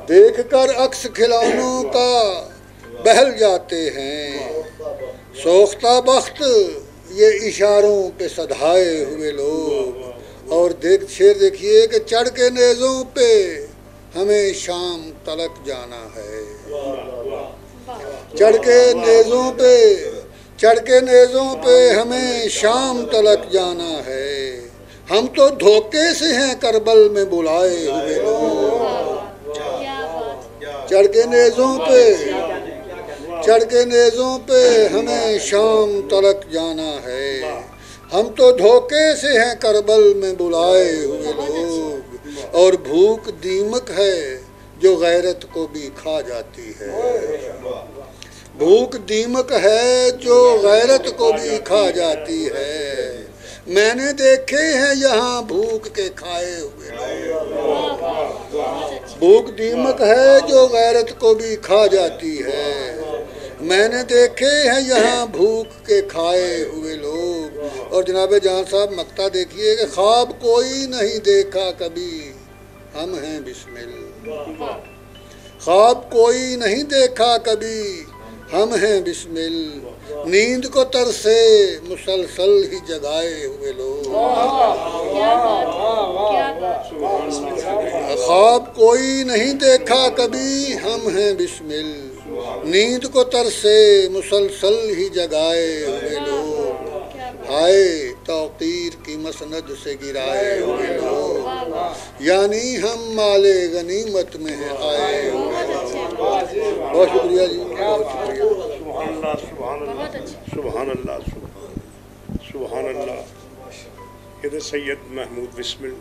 [SPEAKER 4] देख कर अक्स खिलौनों का बहल जाते हैं, सौख्ता बख्त یہ اشاروں پہ سدھائے ہوئے لوگ، اور شعر دیکھیے کہ چڑھ کے نیزوں پہ ہمیں شام تلک جانا ہے، چڑھ کے نیزوں پہ ہمیں شام تلک جانا ہے، ہم تو دھوکے سے ہیں کربل میں بلائے ہوئے لوگ، چڑھ کے نیزوں پہ ہمیں شام تلک جانا ہے، ہم تو دھوکے سے ہیں کربل میں بلائے ہوئے لوگ، اور بھوک دیمک ہے جو غیرت کو بھی کھا جاتی ہے، بھوک دیمک ہے جو غیرت کو بھی کھا جاتی ہے، میں نے دیکھے ہیں یہاں بھوک کے کھائے ہوئے لوگ، بھوک دیمک ہے جو غیرت کو بھی کھا جاتی ہے، میں نے دیکھے ہیں یہاں بھوک کے کھائے ہوئے لوگ۔ اور جناب جہاں صاحب مقطع دیکھیے کہ خواب کوئی نہیں دیکھا کبھی ہم ہیں بسمل، خواب کوئی نہیں دیکھا کبھی ہم ہیں بسمل، نیند کو ترسے مسلسل ہی جگائے ہوئے لوگ، خواب کوئی نہیں دیکھا کبھی ہم ہیں بسمل، نیند کو ترسے مسلسل ہی جگائے ہوئے لوگ، ہائے توقیر کی مسند سے گرائے ہوئے لوگ، یعنی ہم مال غنیمت میں ہیں آئے ہوئے لوگ۔ بہت شکریہ جی، بہت شکریہ۔
[SPEAKER 1] سبحان اللہ، سبحان اللہ۔ یہ سید محمود بسمل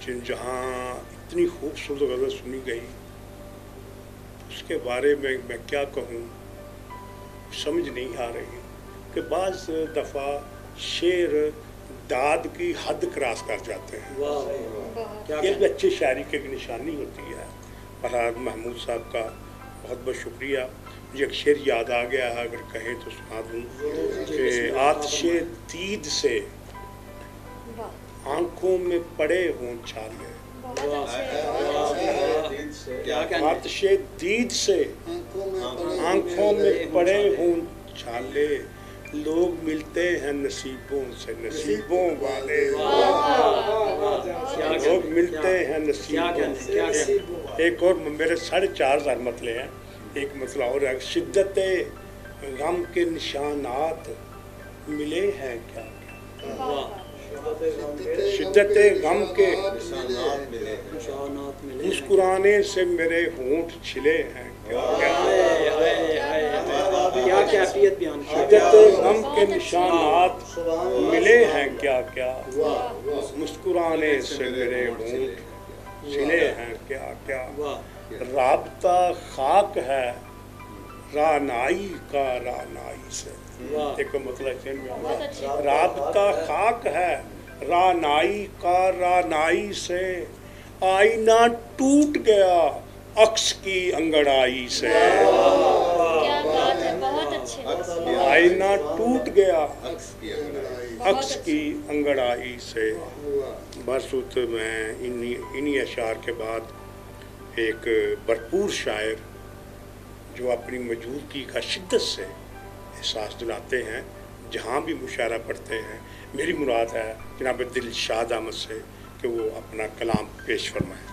[SPEAKER 1] جن جہاں اتنی خوبصورت غزل سنی گئی، اس کے بارے میں کیا کہوں، سمجھ نہیں آ رہی کہ بعض دفعہ شعر داد کی حد کراس کر جاتے ہیں، یہ بھی اچھی شاعری کی ایک نشانی ہوتی ہے۔ فرحاد محمود صاحب کا بہت بہت شکریہ۔ مجھے ایک شعر یاد آ گیا ہے، اگر کہیں تو سنا دوں کہ آتش دید سے آنکھوں میں پڑے ہوں چھالے، آتش دید سے آنکھوں میں پڑے ہوں چھالے، لوگ ملتے ہیں نصیبوں سے نصیبوں والے، لوگ ملتے ہیں نصیبوں سے۔ ایک اور میرے 4.5 مطلع ہیں، ایک مسئلہ اور ہے، شدت غم کے نشانات ملے ہیں کیا کیا، شدت غم کے مسکرانے سے میرے ہونٹ چھلے ہیں کیا کیا، شدت غم کے نشانات ملے ہیں کیا کیا، مسکرانے سے میرے ہونٹ چھلے ہیں کیا کیا، رابطہ خاک ہے رانائی کا رانائی سے، ایک مطلب رابطہ خاک ہے رانائی کا رانائی سے، آئینہ ٹوٹ گیا عکس کی انگڑائی سے، آئینہ ٹوٹ گیا عکس کی انگڑائی سے۔ برسوت میں انہی اشعار کے بعد ایک بھرپور شاعر جو اپنی موجودگی کا شدت سے احساس دلاتے ہیں جہاں بھی مشاعرہ پڑھتے ہیں، میری مراد ہے جناب دلشاد احمد سے کہ وہ اپنا کلام پیش فرمائیں۔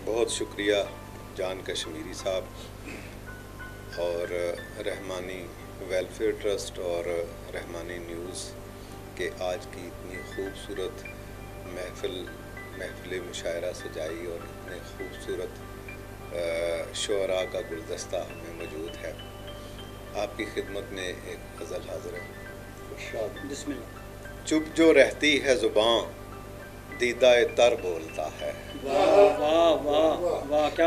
[SPEAKER 6] بہت شکریہ جان کشمیری صاحب اور رحمانی ویلفیئر ٹرسٹ اور رحمانی نیوز کے آج کی اتنی خوبصورت محفل مشاعرہ سجائی اور اتنے خوبصورت شعراء کا گلدستہ ہمیں موجود ہے۔ آپ کی خدمت میں ایک غزل حاضر ہے۔
[SPEAKER 2] بسم اللہ۔
[SPEAKER 6] چپ جو رہتی ہے زباں دیدہ تر بولتا ہے،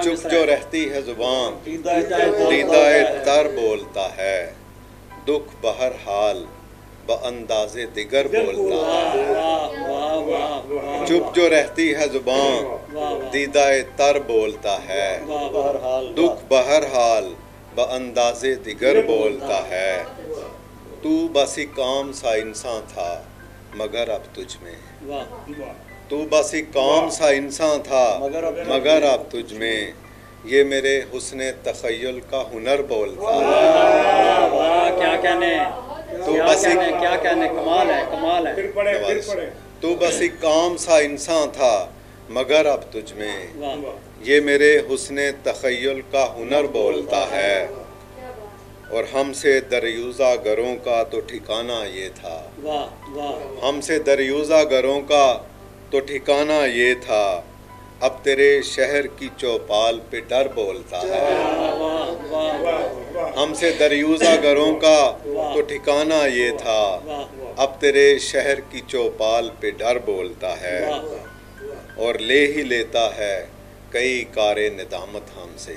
[SPEAKER 6] چپ جو رہتی ہے زباں دیدہ تر بولتا ہے، دکھ بہرحال بانداز دیگر بولتا ہے، چپ جو رہتی ہے زباں دیدہ تر بولتا ہے، دکھ بہرحال بانداز دیگر بولتا ہے، تو بسی کام سا انسان تھا مگر اب تجھ میں، تو بسی کام سا انسان تھا مگر اب تجھ میں، یہ میرے حسن تخیل کا ہنر بولتا ہے،
[SPEAKER 2] کیا کہنے، क्या कहने, कमाल है, कमाल है।
[SPEAKER 6] तू बस एक काम सा इंसान था मगर अब तुझ में ये मेरे हुस्ने तखय्युल का हुनर बोलता है। और हमसे दरयूज़ा गरों का तो ठिकाना ये था, हमसे दरयूज़ा गरों का तो ठिकाना ये था, अब तेरे शहर की चौपाल पे डर बोलता है। हमसे दरयूज़ा गरों का तो ठिकाना ये था, अब तेरे शहर की चौपाल पे डर बोलता है। और ले ही लेता है कई कारे निदामत हमसे,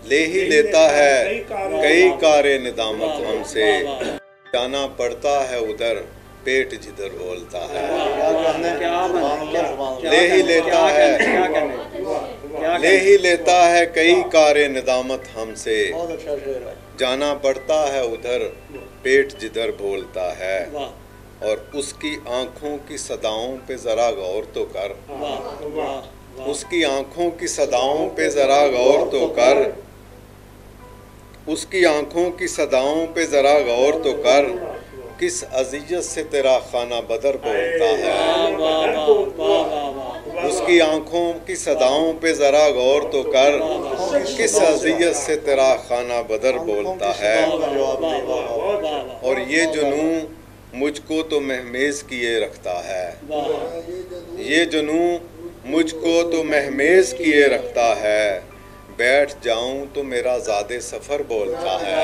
[SPEAKER 6] ले ही लेता है कई कारे निदामत हमसे, जाना पड़ता है उधर पेट जिधर बोलता है। ले ही लेता है, ले ही लेता है कई कारे निदामत हमसे, जाना पड़ता है उधर पेट जिधर बोलता है। और उसकी आंखों की सदाओं पे ज़रा गौर तो कर, उसकी आंखों की सदाओं पे ज़रा गौर तो कर, उसकी आंखों की सदाओं पे ज़रा गौर तो कर, किस अज़ियत से तेरा खाना बदर बोलता है। उसकी आंखों की सदाओं पे ज़रा गौर तो कर, किस अज़ियत से तेरा खाना बदर बोलता है। और ये जुनून मुझको तो महमेज़ किए रखता है, ये जुनून मुझको तो महमेज़ किए रखता है, बैठ जाऊं तो मेरा ज़ादे सफ़र बोलता है।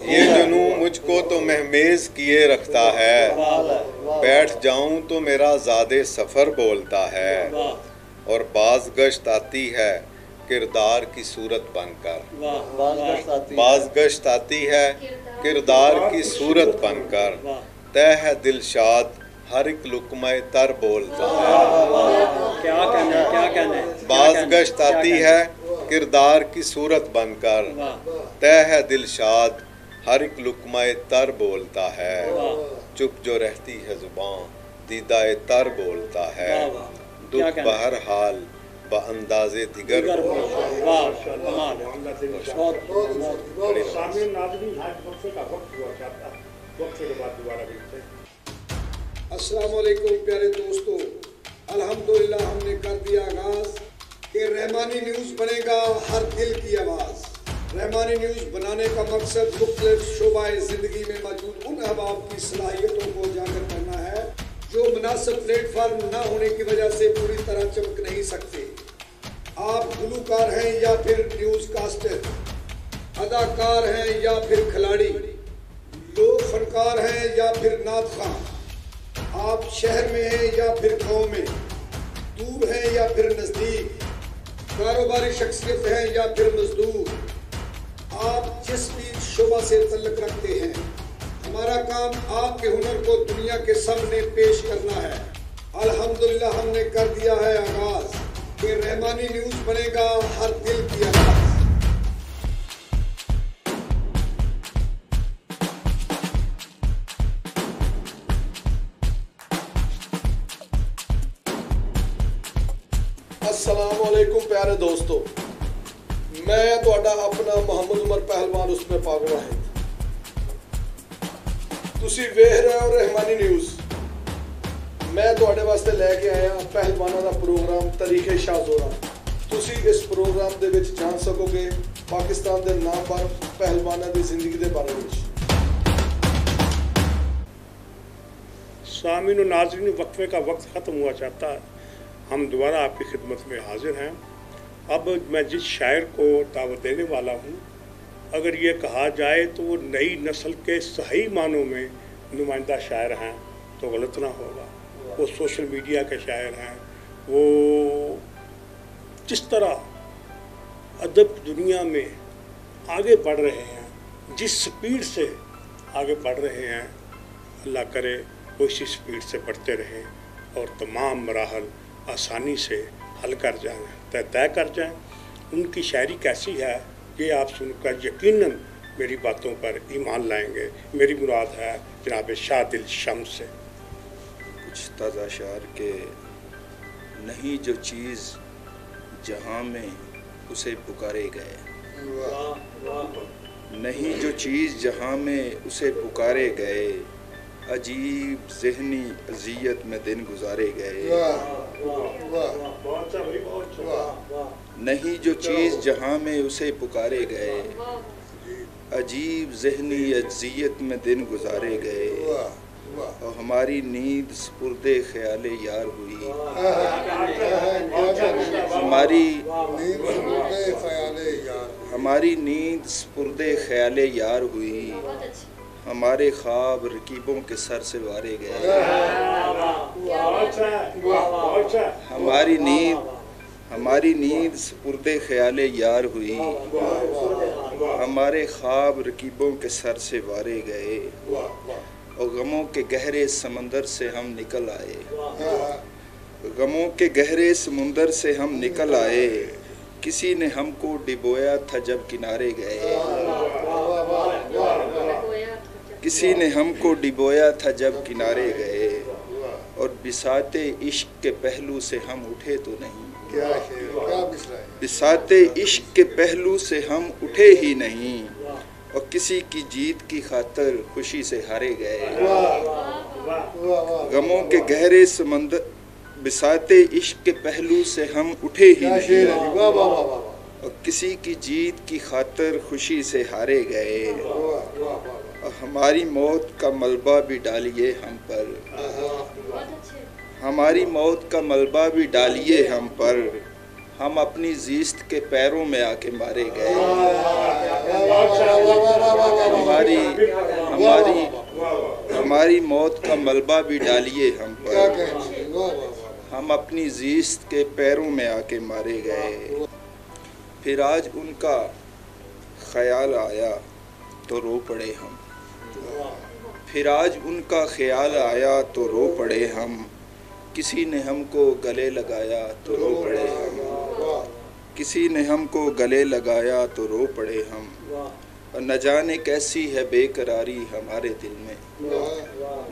[SPEAKER 6] ये जुनून मुझको तो महमेज़ किए रखता है, बैठ जाऊं तो मेरा ज़ादे सफ़र बोलता है। और बाज़ गश्त आती है किरदार की सूरत बनकर, बाज़ गश्त आती है किरदार की सूरत बनकर, तय है दिलशाद हर एक लुक़्मा तर बोलता है।
[SPEAKER 2] क्या कहने,
[SPEAKER 6] बाज़ गश्त आती है किरदार की सूरत बनकर, तय है दिलशाद हर एक लुक़्मा तर बोलता है। चुप जो रहती है ज़ुबान दीदाए तर बोलता है, दुख बहर हाल बअंदाज़े दिगर
[SPEAKER 3] अस्सलाम वालेकुम प्यारे दोस्तों, अल्हम्दुलिल्लाह हमने कर दिया आगाज़ कि रहमानी न्यूज़ बनेगा हर दिल की आवाज़। रहमानी न्यूज़ बनाने का मकसद मुख्तलिफ शोबाए ज़िंदगी में मौजूद उन अहबाब की सलाहियतों को उजागर करना है जो मुनासिब प्लेटफार्म न होने की वजह से पूरी तरह चमक नहीं सकते। आप गुलूकार हैं या फिर न्यूज़ कास्टर, अदाकार हैं या फिर खिलाड़ी, लोग फनकार हैं या फिर नात खां, आप शहर में हैं या फिर गांव में, दूर हैं या फिर नज़दीक, कारोबारी शख्सियत हैं या फिर मजदूर, आप जिस भी शोबा से तल्लुक़ रखते हैं, हमारा काम आपके हुनर को दुनिया के सामने पेश करना है। अल्हम्दुलिल्लाह हमने कर दिया है आगाज़ कि रहमानी न्यूज़ बनेगा हर दिल की आवाज़।
[SPEAKER 7] अस्सलाम वालेकुम प्यारे दोस्तों, मैं ਤੁਹਾਡਾ अपना मोहम्मद उमर पहलवान उसमें पागल है। ਤੁਸੀਂ ਵੇਖ ਰਹੇ ਹੋ रहमानी न्यूज़। मैं ਤੁਹਾਡੇ ਵਾਸਤੇ ਲੈ ਕੇ ਆਇਆ ਪਹਿਲਵਾਨਾਂ ਦਾ ਪ੍ਰੋਗਰਾਮ ਤਰੀਕੇ ਸ਼ਾਹਜ਼ੋਰਾ। ਤੁਸੀਂ ਇਸ ਪ੍ਰੋਗਰਾਮ ਦੇ ਵਿੱਚ ਜਾਣ ਸਕੋਗੇ ਪਾਕਿस्तान ਦੇ ਨਾਮਵਰ ਪਹਿਲਵਾਨਾਂ ਦੀ ਜ਼ਿੰਦਗੀ ਦੇ ਬਾਰੇ ਵਿੱਚ।
[SPEAKER 1] सामीन और नाज़रीन, वक्फे का वक्त ख़त्म हुआ चाहता है, हम दोबारा आपकी खिदमत में हाजिर हैं। अब मैं जिस शायर को दावत देने वाला हूँ, अगर ये कहा जाए तो वो नई नस्ल के सही मानों में नुमाइंदा शायर हैं तो गलत ना होगा। वो सोशल मीडिया के शायर हैं, वो जिस तरह अदब दुनिया में आगे बढ़ रहे हैं, जिस स्पीड से आगे बढ़ रहे हैं, अल्लाह करे वो इसी स्पीड से बढ़ते रहें और तमाम मराहल आसानी से हल कर जाएँ, तय कर जाएँ। उनकी शायरी कैसी है ये आप सुनकर यकीनन मेरी बातों पर ईमान लाएंगे। मेरी मुराद है जनाब शादिल शम्स से।
[SPEAKER 8] कुछ ताज़ा शार के नहीं जो चीज़ जहाँ में उसे पुकारे गए, نہیں جو چیز جہاں میں اسے پکارے گئے، عجیب ذہنی اذیت میں دن گزارے گئے۔ نہیں جو چیز جہاں میں اسے پکارے گئے، عجیب ذہنی اذیت میں دن گزارے گئے، اور ہماری نیند سپرد خیال یار ہوئی، ہماری نیند سپرد خیال یار ہوئی، ہمارے خواب رکیبوں کے سر سے وارے گئے، ہماری نیند سپرد خیال یار ہوئی، ہمارے خواب رکیبوں کے سر سے وارے گئے، اور غموں کے گہرے سمندر سے ہم نکل آئے، غموں کے گہرے سمندر سے ہم نکل آئے، کسی نے ہم کو ڈبویا تھا جب کنارے گئے، کسی نے ہم کو ڈبویا تھا جب کنارے گئے، اور بساط عشق کے پہلو سے ہم اٹھے تو نہیں، بساط عشق کے پہلو سے ہم اٹھے ہی نہیں، اور کسی کی جیت کی خاطر خوشی سے ہارے گئے، غموں کے گہرے سمندر بساط عشق کے پہلو سے ہم اٹھے ہی نہیں، اور کسی کی جیت کی خاطر خوشی سے ہارے گئے، اور ہماری موت کا ملبہ بھی ڈالیے ہم پر، ہماری موت کا ملبہ بھی ڈالیے ہم پر، ہم اپنی زیست کے پیروں میں آ کے مارے گئے، ہماری موت کا ملبہ بھی ڈالیے ہم پر، ہم اپنی زیست کے پیروں میں آ کے مارے گئے، پھر آج ان کا خیال آیا تو رو پڑے ہم، پھر آج ان کا خیال آیا تو رو پڑے ہم، کسی نے ہم کو گلے لگایا تو رو پڑے ہم، کسی نے ہم کو گلے لگایا تو رو پڑے ہم، اور نہ جانے کیسی ہے بے قراری ہمارے دل میں،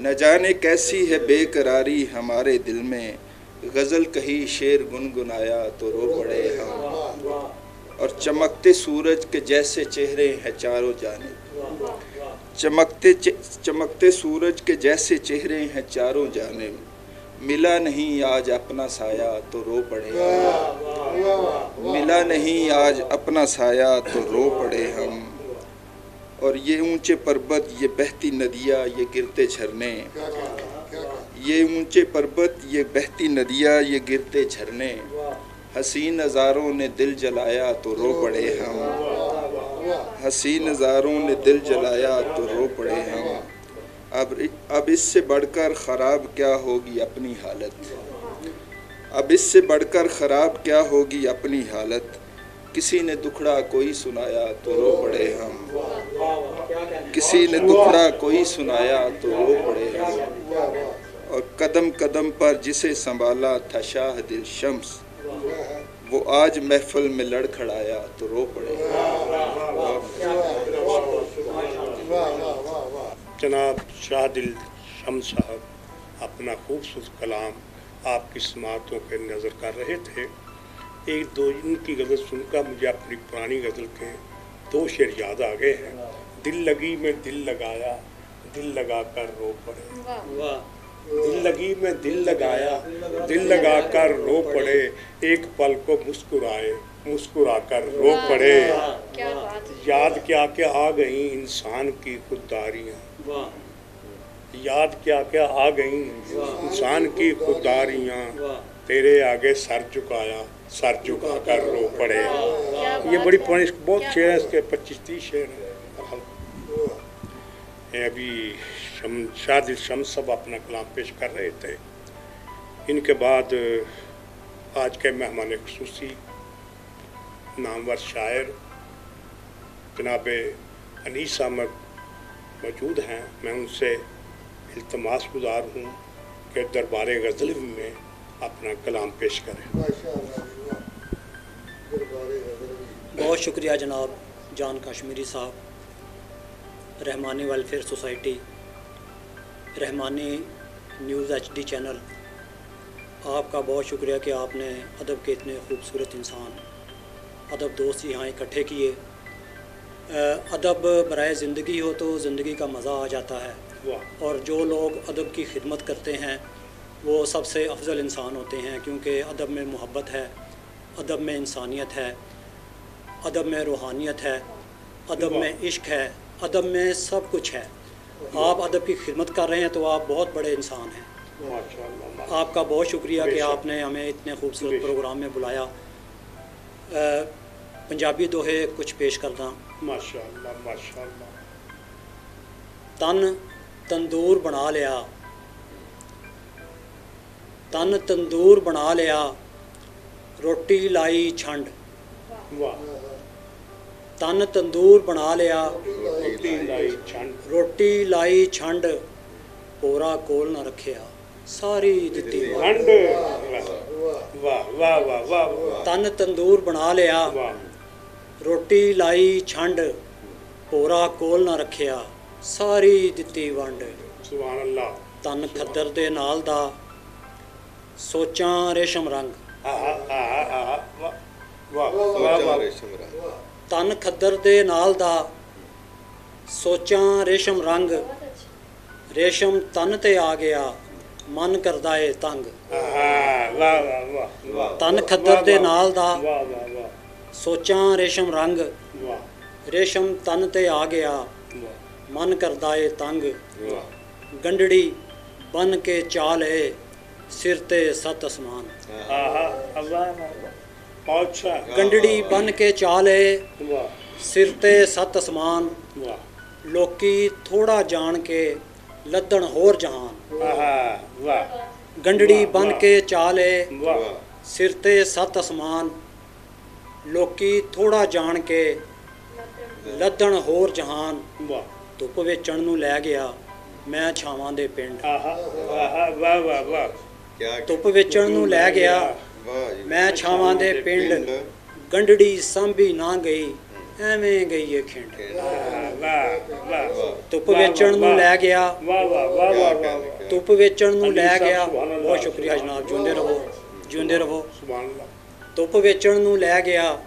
[SPEAKER 8] نہ جانے کیسی ہے بے قراری ہمارے دل میں، غزل کہی شعر گنگنایا تو رو پڑے ہم، اور چمکتے سورج کے جیسے چہرے ہیں چاروں جانب، چمکتے سورج کے جیسے چہرے ہیں چاروں جانب، ملا نہیں آج اپنا سایہ تو رو پڑے ہم، ملا نہیں آج اپنا سایہ تو رو پڑے ہم، اور یہ اونچے پربت یہ بہتی ندیاں یہ گرتے جھرنے، یہ اونچے پربت یہ بہتی ندیاں یہ گرتے جھرنے، حسین نظاروں نے دل جلایا تو رو پڑے ہم، حسین نظاروں نے دل جلایا تو رو پڑے ہم، اب اس سے بڑھ کر خراب کیا ہوگی اپنی حالت، اب اس سے بڑھ کر خراب کیا ہوگی اپنی حالت، کسی نے دکھڑا کوئی سنایا تو رو پڑے ہم، کسی نے دکھڑا کوئی سنایا تو رو پڑے ہم، اور قدم قدم پر جسے سنبھالا تھا شاہ دل شمس، وہ آج محفل میں لڑکھڑایا تو رو پڑے
[SPEAKER 1] جناب شاہ دل شمس صاحب اپنا خوبصورت کلام آپ کی سماعتوں کے نظر کر رہے تھے۔ ایک دو ان کی غزل سن کر مجھے اپنی پرانی غزل کے دو شعر یاد آ گئے ہیں۔ دل لگی میں دل لگایا، دل لگا کر رو پڑے، دل لگی میں دل لگایا، دل لگا کر رو پڑے، ایک پل کو مسکرائے، مسکرا کر رو پڑے، یاد کیا کہ آ گئیں انسان کی خودداریاں، یاد کیا کہ آ گئیں انسان کی خودداریاں، تیرے آگے سر جھکایا، سر جھکا کر رو پڑے۔ یہ بڑی پرانی بہت شعر ہیں، اس کے 25-30 شعر ہیں۔ ابھی شاہ دل شمس صاحب اپنا کلام پیش کر رہے تھے۔ ان کے بعد آج کے مہمان خصوصی نامور شاعر جناب انیس احمد موجود ہیں۔ میں ان سے التماس گزار ہوں کہ دربار غزل میں اپنا کلام پیش کریں۔
[SPEAKER 9] بہت شکریہ جناب جان کشمیری صاحب، رحمانی ویلفیئر سوسائٹی، رحمانی نیوز HD چینل، آپ کا بہت شکریہ کہ آپ نے ادب کے اتنے خوبصورت انسان، ادب دوست یہاں اکٹھے کیے अदब बराए ज़िंदगी हो तो ज़िंदगी का मज़ा आ जाता है, और जो लोग अदब की खिदमत करते हैं वो सबसे अफजल इंसान होते हैं, क्योंकि अदब में मोहब्बत है, अदब में इंसानियत है, अदब में रूहानियत है, अदब में इश्क है, अदब में सब कुछ है। आप अदब की खिदमत कर रहे हैं तो आप बहुत बड़े इंसान हैं। आपका बहुत शुक्रिया कि आपने हमें इतने खूबसूरत प्रोग्राम में बुलाया। पंजाबी दोहे कुछ पेश करदा।
[SPEAKER 1] माशाअल्लाह माशाअल्लाह।
[SPEAKER 9] तन तंदूर बना लिया, तन तंदूर बना लिया, रोटी लाई छंड। तन तंदूर बना लिया, रोटी लाई छंड, पोरा कोल न रखिया, सारी दित्ती वंड। तन तंदूर बना लिया, रोटी लाई छंड, पोरा कोल न रखिया, सारी दित्ती वंड।
[SPEAKER 1] सुभान अल्लाह।
[SPEAKER 9] तन खद्दर दे नाल दा, सोचां रेशम रंग। तन खद्दर दे नाल दा, सोचां रेशम रंग, रेशम तन ते आ गया, मन करदा ए तंग। तन खद्दर दे नाल दा, सोचां रेशम रंग, रेशम तन ते आ गया, मन करदा ए तंग। गंडड़ी बन के चाल है, सिर ते सत आसमान। गंडड़ी बन के चाल है, सिर ते सत आसमान, लोकी थोड़ा जान के लद्दण होर जहान। गंडड़ी बन के चाल है, सिर ते सत आसमान, लोकी थोड़ा जान के लद्दण होर जहान। धुप वेचण नूं लै गया, मैं छावां दे पिंड। धुप वेचण नूं लै गया, मैं छावां दे पिंड, गंडड़ी सांभी ना गई, ਐਵੇਂ ਗਈ ਏ ਖਿੰਡ। ਧੁੱਪ ਵੇਚਣ ਨੂੰ ਲੈ ਗਿਆ, ਧੁੱਪ ਵੇਚਣ ਨੂੰ ਲੈ ਗਿਆ। ਬਹੁਤ ਸ਼ੁਕਰੀਆ ਜਨਾਬ, ਜਿਉਂਦੇ ਰਹੋ, ਜਿਉਂਦੇ ਰਹੋ। ਧੁੱਪ ਵੇਚਣ ਨੂੰ ਲੈ ਗਿਆ,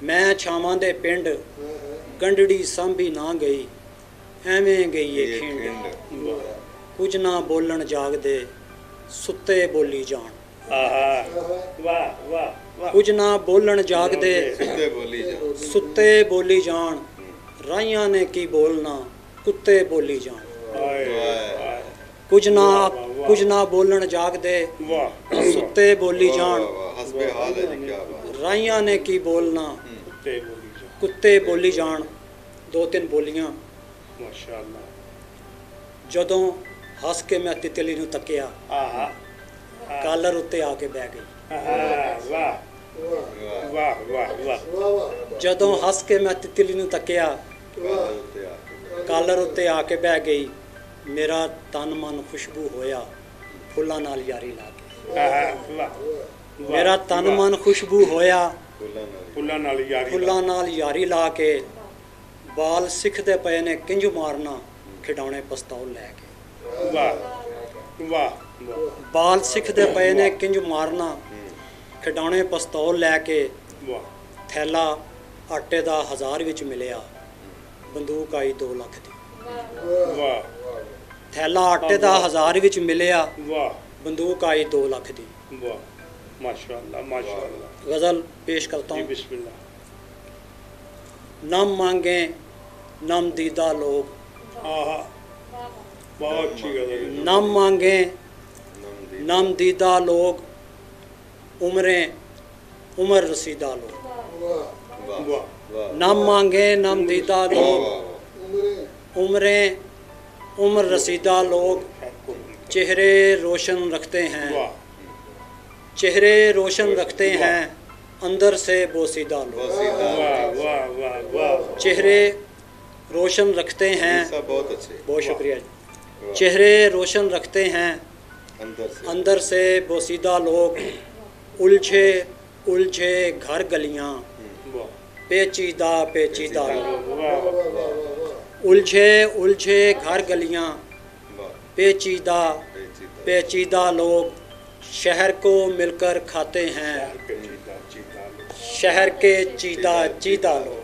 [SPEAKER 9] ਮੈਂ ਛਾਵਾਂ ਦੇ ਪਿੰਡ, ਗੰਡੜੀ ਸਾਂਭੀ ਨਾ ਗਈ, ਐਵੇਂ ਗਈ ਏ ਖਿੰਡ। ਕੁਝ ਨਾ ਬੋਲਣ ਜਾਗਦੇ, ਸੁੱਤੇ ਬੋਲੀ ਜਾਣ। ਕੁਝ ਨਾ ਬੋਲਣ ਜਾਗਦੇ, ਸੁੱਤੇ ਬੋਲੀ ਜਾਣ। ਰਾਈਆਂ ਨੇ ਕੀ ਬੋਲਣਾ, ਕੁੱਤੇ ਬੋਲੀ ਜਾਣ। ਕੁਝ ਨਾ ਬੋਲਣ ਜਾਗਦੇ, ਸੁੱਤੇ ਬੋਲੀ ਜਾਣ। ਰਾਈਆਂ ਨੇ ਕੀ ਬੋਲਣਾ, ਕੁੱਤੇ ਬੋਲੀ ਜਾਣ। ਦੋ ਤਿੰਨ ਬੋਲੀਆਂ। ਜਦੋਂ ਹੱਸ ਕੇ ਮੈਂ ਤਿਤਲੀ ਨੂੰ ਤੱਕਿਆ, ਕਾਲਰ ਉੱਤੇ ਆ ਕੇ ਬਹਿ ਗਈ। ਜਦੋਂ ਹੱਸ ਕੇ ਮੈਂ ਤਿਤਲੀ ਨੂੰ ਤੱਕਿਆ, ਕਾਲਰ ਉੱਤੇ ਆ ਕੇ ਬਹਿ ਗਈ। ਮੇਰਾ ਤਨ ਮਨ ਖੁਸ਼ਬੂ ਹੋਇਆ, ਫੁੱਲਾਂ ਨਾਲ ਯਾਰੀ ਲਾ ਕੇ। ਮੇਰਾ ਤਨ ਮਨ ਖੁਸ਼ਬੂ ਹੋਇਆ,
[SPEAKER 1] ਫੁੱਲਾਂ ਨਾਲ
[SPEAKER 9] ਯਾਰੀ ਲਾ ਕੇ। ਬਾਲ ਸਿੱਖਦੇ ਪਏ ਨੇ ਕਿੰਝ ਮਾਰਨਾ, ਖਿਡੌਣੇ ਪਸਤੌਲ ਲੈ ਕੇ। ਬਾਲ ਸਿੱਖਦੇ ਪਏ ਨੇ ਕਿੰਝ ਮਾਰਨਾ, ਖਿਡੌਣੇ ਪਸਤੌਲ ਲੈ ਕੇ। ਥੈਲਾ ਆਟੇ ਦਾ 1000 ਵਿੱਚ ਮਿਲਿਆ, ਬੰਦੂਕ ਆਈ 2 ਲੱਖ ਦੀ। ਥੈਲਾ ਆਟੇ ਦਾ 1000 ਵਿੱਚ ਮਿਲਿਆ, ਬੰਦੂਕ ਆਈ 2 ਲੱਖ ਦੀ।
[SPEAKER 1] माशाअल्लाह माशाअल्लाह।
[SPEAKER 9] गज़ल पेश करता हूँ।
[SPEAKER 1] बिस्मिल्लाह।
[SPEAKER 9] नम मांगे नम दीदा लोग,
[SPEAKER 1] बहुत अच्छी गज़ल।
[SPEAKER 9] नम मांगे नम दीदा लोग, उम्र रसीदा लोग। नम मांगे नम दीदा लोग, उम्र रसीदा लोग। चेहरे रोशन रखते हैं, चेहरे रोशन रखते हैं, अंदर से बोसीदा लोग। चेहरे रोशन रखते हैं, बहुत शुक्रिया। चेहरे रोशन रखते हैं, अंदर से बोसीदा लोग। उलझे उलझे घर गलियां, पेचीदा पेचीदा लोग। उलझे उलझे घर गलियां, पेचीदा पेचीदा लोग। शहर को मिलकर खाते हैं, शहर के चीदा चीदा लोग।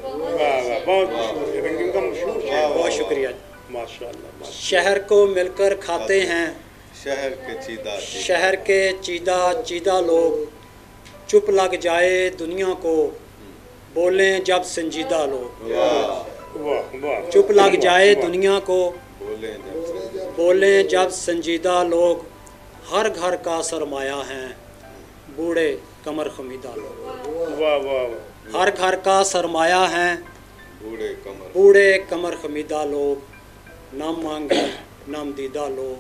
[SPEAKER 9] बहुत शुक्रिया।
[SPEAKER 1] माशाअल्लाह।
[SPEAKER 9] शहर को मिलकर खाते हैं
[SPEAKER 6] शहर के चीदा
[SPEAKER 9] चीदा लोग, चुप लग जाए दुनिया को, बोलें जब संजीदा लोग।
[SPEAKER 1] वाह वाह।
[SPEAKER 9] चुप लग जाए दुनिया को, बोलें जब संजीदा लोग, हर घर का सरमाया हैं बूढ़े कमर खमीदा लोग।
[SPEAKER 1] वाह वाह।
[SPEAKER 9] हर घर का सरमाया हैं बूढ़े कमर खमीदा लोग, नाम मांगे नाम दीदा लोग,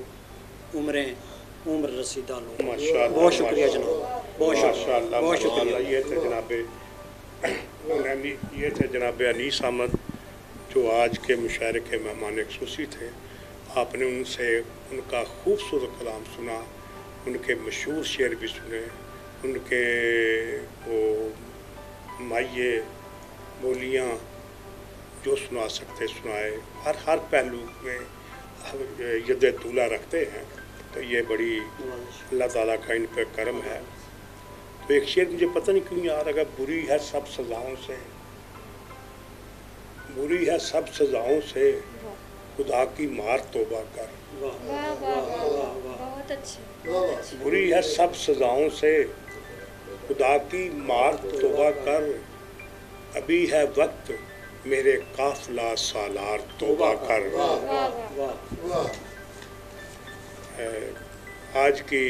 [SPEAKER 9] उम्र रसीदा लोग।
[SPEAKER 1] माशाअल्लाह।
[SPEAKER 9] बहुत शुक्रिया जनाब, बहुत
[SPEAKER 1] माशाअल्लाह।
[SPEAKER 9] बहुत शुक्रिया।
[SPEAKER 1] ये थे जनाब अनीस अहमद जो आज के मुशायरे के मेहमान खुसूसी थे। आपने उनसे उनका खूबसूरत कलाम सुना, उनके मशहूर शेर भी सुने, उनके वो माये बोलियाँ जो सुना सकते सुनाए। हर पहलू में यद तूला रखते हैं, तो ये बड़ी अल्लाह ताला का इन पर करम है। तो एक शेर मुझे पता नहीं क्यों याद आएगा, बुरी है सब सज़ाओं से, बुरी है सब सज़ाओं से, खुदा की मार तौबा कर।
[SPEAKER 5] वाह वाह वाह, बहुत अच्छे।
[SPEAKER 1] बुरी है सब सज़ाओं से, खुदा की मार तौबा कर, अभी है वक्त मेरे काफिला सालार तौबा कर। आज की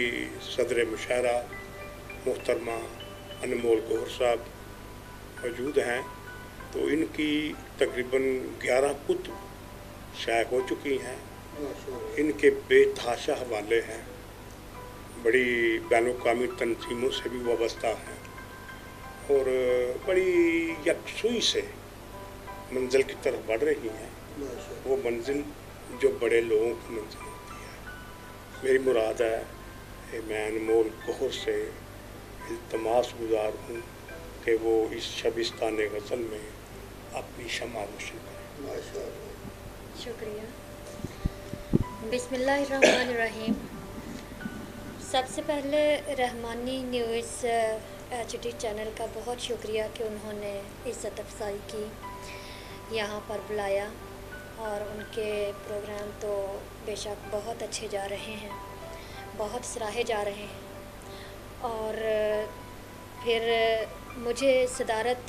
[SPEAKER 1] सदर मुशायरा मोहतरमा अनमोल गौहर साहब मौजूद हैं, तो इनकी तकरीबन 11 कुतुब शाये हो चुकी हैं। इनके बेतहाशा हवाले हैं, बड़ी बैनुकामी तंजीमों से भी वाबस्ता हैं और बड़ी यकसुई से मंजिल की तरफ बढ़ रही हैं। वो मंजिल जो बड़े लोगों की मंजिल होती है। मेरी मुराद है कि मैं अनमोल गौहर से इल्तमास गुजार हूँ कि वो इस शबिस्तान गज़ल में अपनी शमा रोशन करें।
[SPEAKER 5] शुक्रिया। बिस्मिल्लाहिर्रहमानिर्रहीम। सबसे पहले रहमानी न्यूज़ HD चैनल का बहुत शुक्रिया कि उन्होंने इज़्ज़त अफ़ज़ाई की, यहाँ पर बुलाया, और उनके प्रोग्राम तो बेशक बहुत अच्छे जा रहे हैं, बहुत सराहे जा रहे हैं। और फिर मुझे सदारत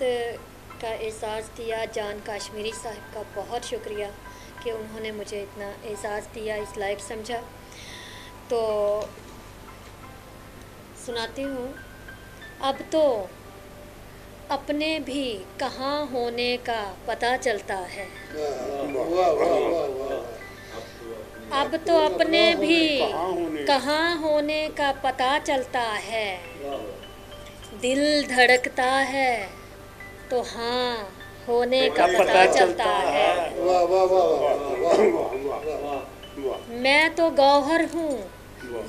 [SPEAKER 5] का एज़ाज़ दिया जान काश्मीरी साहब का बहुत शुक्रिया कि उन्होंने मुझे इतना एज़ाज़ दिया, इस लायक समझा। तो सुनाती हूँ। अब तो अपने भी कहाँ होने का पता चलता है, अब तो अपने भी कहाँ होने का पता चलता है, दिल धड़कता है तो हाँ होने का पता चलता है। मैं तो गौहर हूँ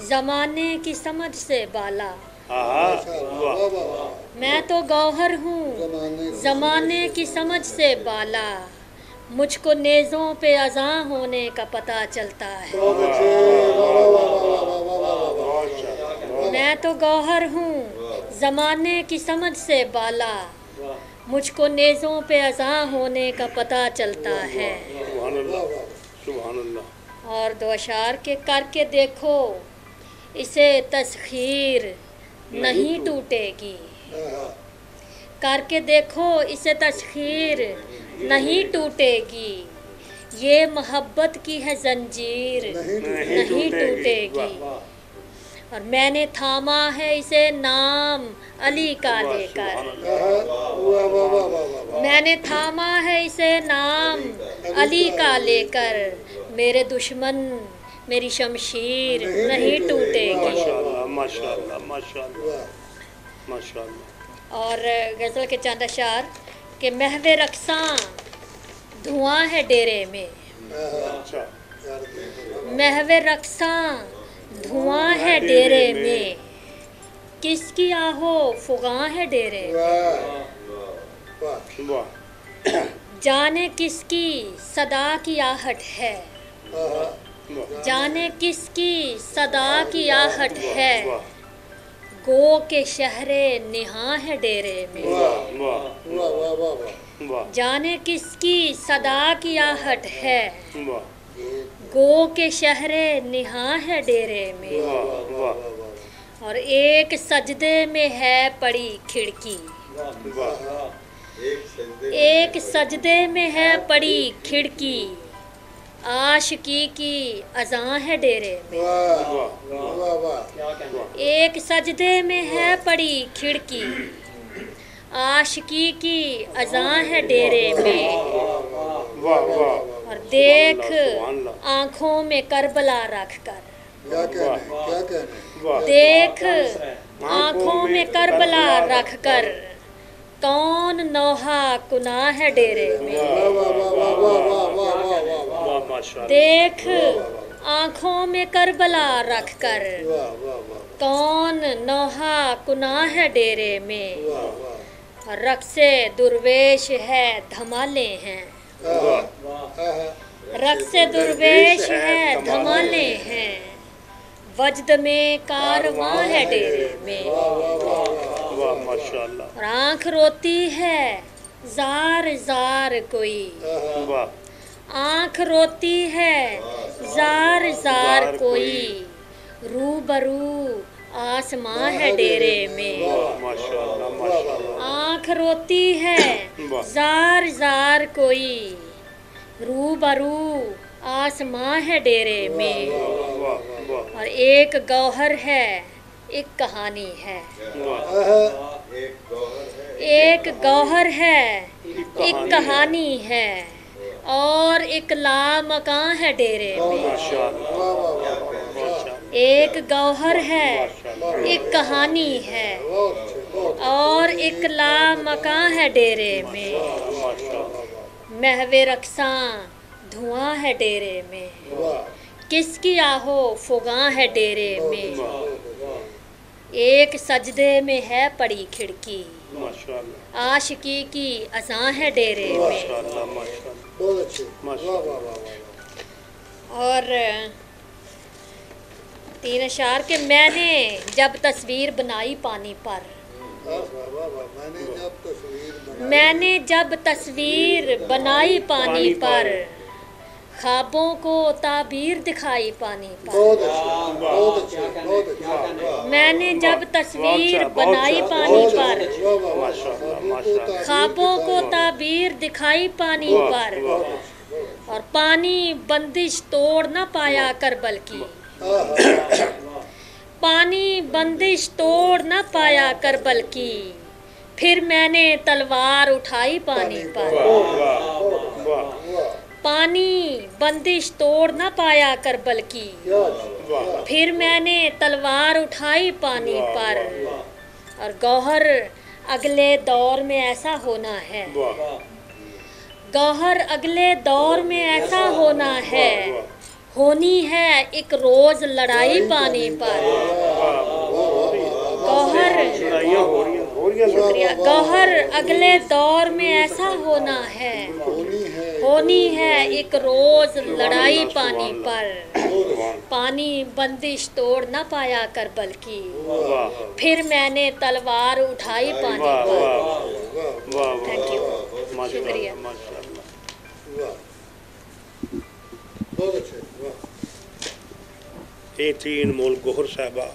[SPEAKER 5] ज़माने की समझ से बाला, मैं तो गौहर हूँ ज़माने की समझ से बाला, मुझको नेज़ों पे अज़ां होने का पता चलता है। मैं तो गौहर हूँ ज़माने की समझ से बाला, मुझको नेज़ों पे अज़ां होने का पता चलता है। और दो अशार के करके देखो इसे तस्खीर नहीं टूटेगी, करके देखो इसे तस्खीर नहीं टूटेगी, ये मोहब्बत की है जंजीर नहीं टूटेगी। और मैंने थामा है इसे नाम अली का लेकर, मैंने थामा है इसे नाम अली का लेकर, मेरे दुश्मन मेरी शमशीर नहीं टूटेगी।
[SPEAKER 1] माशाअल्लाह माशाअल्लाह माशाअल्लाह माशाअल्लाह।
[SPEAKER 5] और गज़ल के चंद अशार के महवे रक्सां धुआं है डेरे में, महवे रक्सां धुआं है डेरे में, किसकी आहो फुगां है डेरे में, जाने किसकी सदा की आहट है, जाने किसकी सदा की आहट है, गो के शहरे निहा है डेरे में। जाने किसकी सदा की आहट है, गो के शहरे निहा है डेरे में, और एक सजदे में है पड़ी खिड़की, एक सजदे में है पड़ी खिड़की, आशिकी की अज़ां है डेरे में, एक सजदे में है पड़ी खिड़की, आशिकी की अज़ां है डेरे में, और देख आँखों में करबला रख कर, देख आँखों में करबला रख कर, कौन नौहा कुनाह है डेरे में, देख आँखों में करबला रख कर, कौन नौहा कुनाह है डेरे में, रक्से दुर्वेश है धमाले हैं, रक्से दुर्वेश है धमाले हैं, वजद में कारवां है डेरे में, और आँख रोती है जार जार कोई, आँख रोती है जार जार कोई, रूबरू आसमां है डेरे में, आँख रोती है जार जार कोई, रूबरू आसमां है डेरे में, और एक गौहर है एक कहानी है, एक गौहर है एक कहानी है, और एक लामकां है डेरे में, एक गौहर है एक कहानी है, और एक लामकां है डेरे में, महवे रक्सां धुआं है डेरे में, किसकी आहो फुगां है डेरे में, एक सजदे में है पड़ी खिड़की, आशिकी की अज़ां है डेरे में। और 3 अशार के मैंने जब तस्वीर बनाई पानी पर, मैंने जब तस्वीर बनाई पानी पर, ख्वाबों को ताबीर दिखाई पानी पर, मैंने जब तस्वीर बनाई पानी पर, ख्वाबों को ताबीर दिखाई पानी पर, और पानी बंदिश तोड़ न पाया करबल की, पानी बंदिश तोड़ न पाया करबल की, फिर मैंने तलवार उठाई पानी पर, पानी बंदिश तोड़ न पाया करबल की, फिर मैंने तलवार उठाई पानी पर, और गौहर अगले दौर में ऐसा होना है, गौहर अगले दौर में ऐसा होना है, होनी है एक रोज लड़ाई पानी पर, गौहर गौहर अगले दौर में ऐसा होना है, होनी है एक रोज लड़ाई पानी पर, पानी बंदिश तोड़ न पाया करबल की, फिर मैंने तलवार उठाई पानी पर। थैंक यू, शुक्रिया।
[SPEAKER 1] ये थी अनमोल गौहर साहबा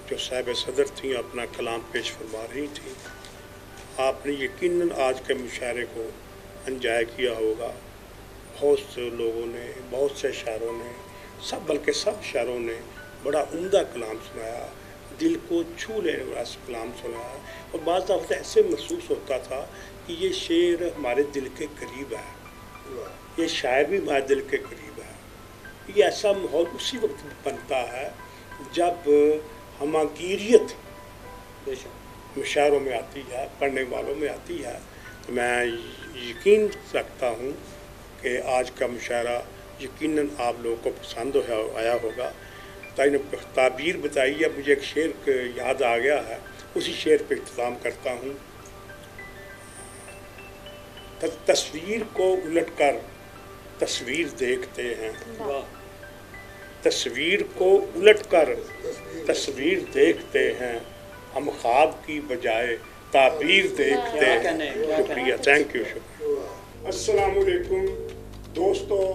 [SPEAKER 1] जो साहिब सदर थी, अपना कलाम पेश फरमा रही थी। आपने यकीनन आज के मुशायरे को अंजाय किया होगा। बहुत से लोगों ने, बहुत से शायरों ने, सब बल्कि सब शायरों ने बड़ा उम्दा कलाम सुनाया, दिल को छू लेने वाला कलाम सुनाया, और बाज़ दफ़ा ऐसे महसूस होता था कि ये शेर हमारे दिल के करीब है, ये शायर भी हमारे दिल के करीब है। ये ऐसा माहौल उसी वक्त बनता है जब हमागिरियत मुशायरों में आती है, पढ़ने वालों में आती है। तो मैं यकीन रखता हूँ कि आज का मुशायरा यकीनन आप लोगों को पसंद आया होगा। ताकि ताबीर बताई है, मुझे एक शेर याद आ गया है, उसी शेर पे इख्तिताम करता हूँ। तस्वीर को उलटकर तस्वीर देखते हैं, तस्वीर को उलटकर तस्वीर देखते हैं, हम ख्वाब की बजाय ताबीर देखते शुक्रिया थैंक यू शुक्रिया। अस्सलाम वालेकुम दोस्तों,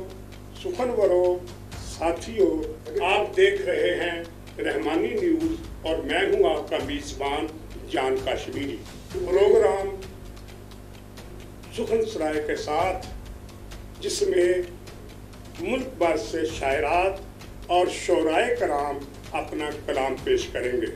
[SPEAKER 1] सुखनवरों, साथियों, आप देख रहे हैं रहमानी न्यूज़ और मैं हूं आपका मेज़बान जान कश्मीरी। प्रोग्राम सुखन सराय के साथ जिसमें मुल्क भर से शायरात और शोराए कराम अपना कलाम पेश करेंगे।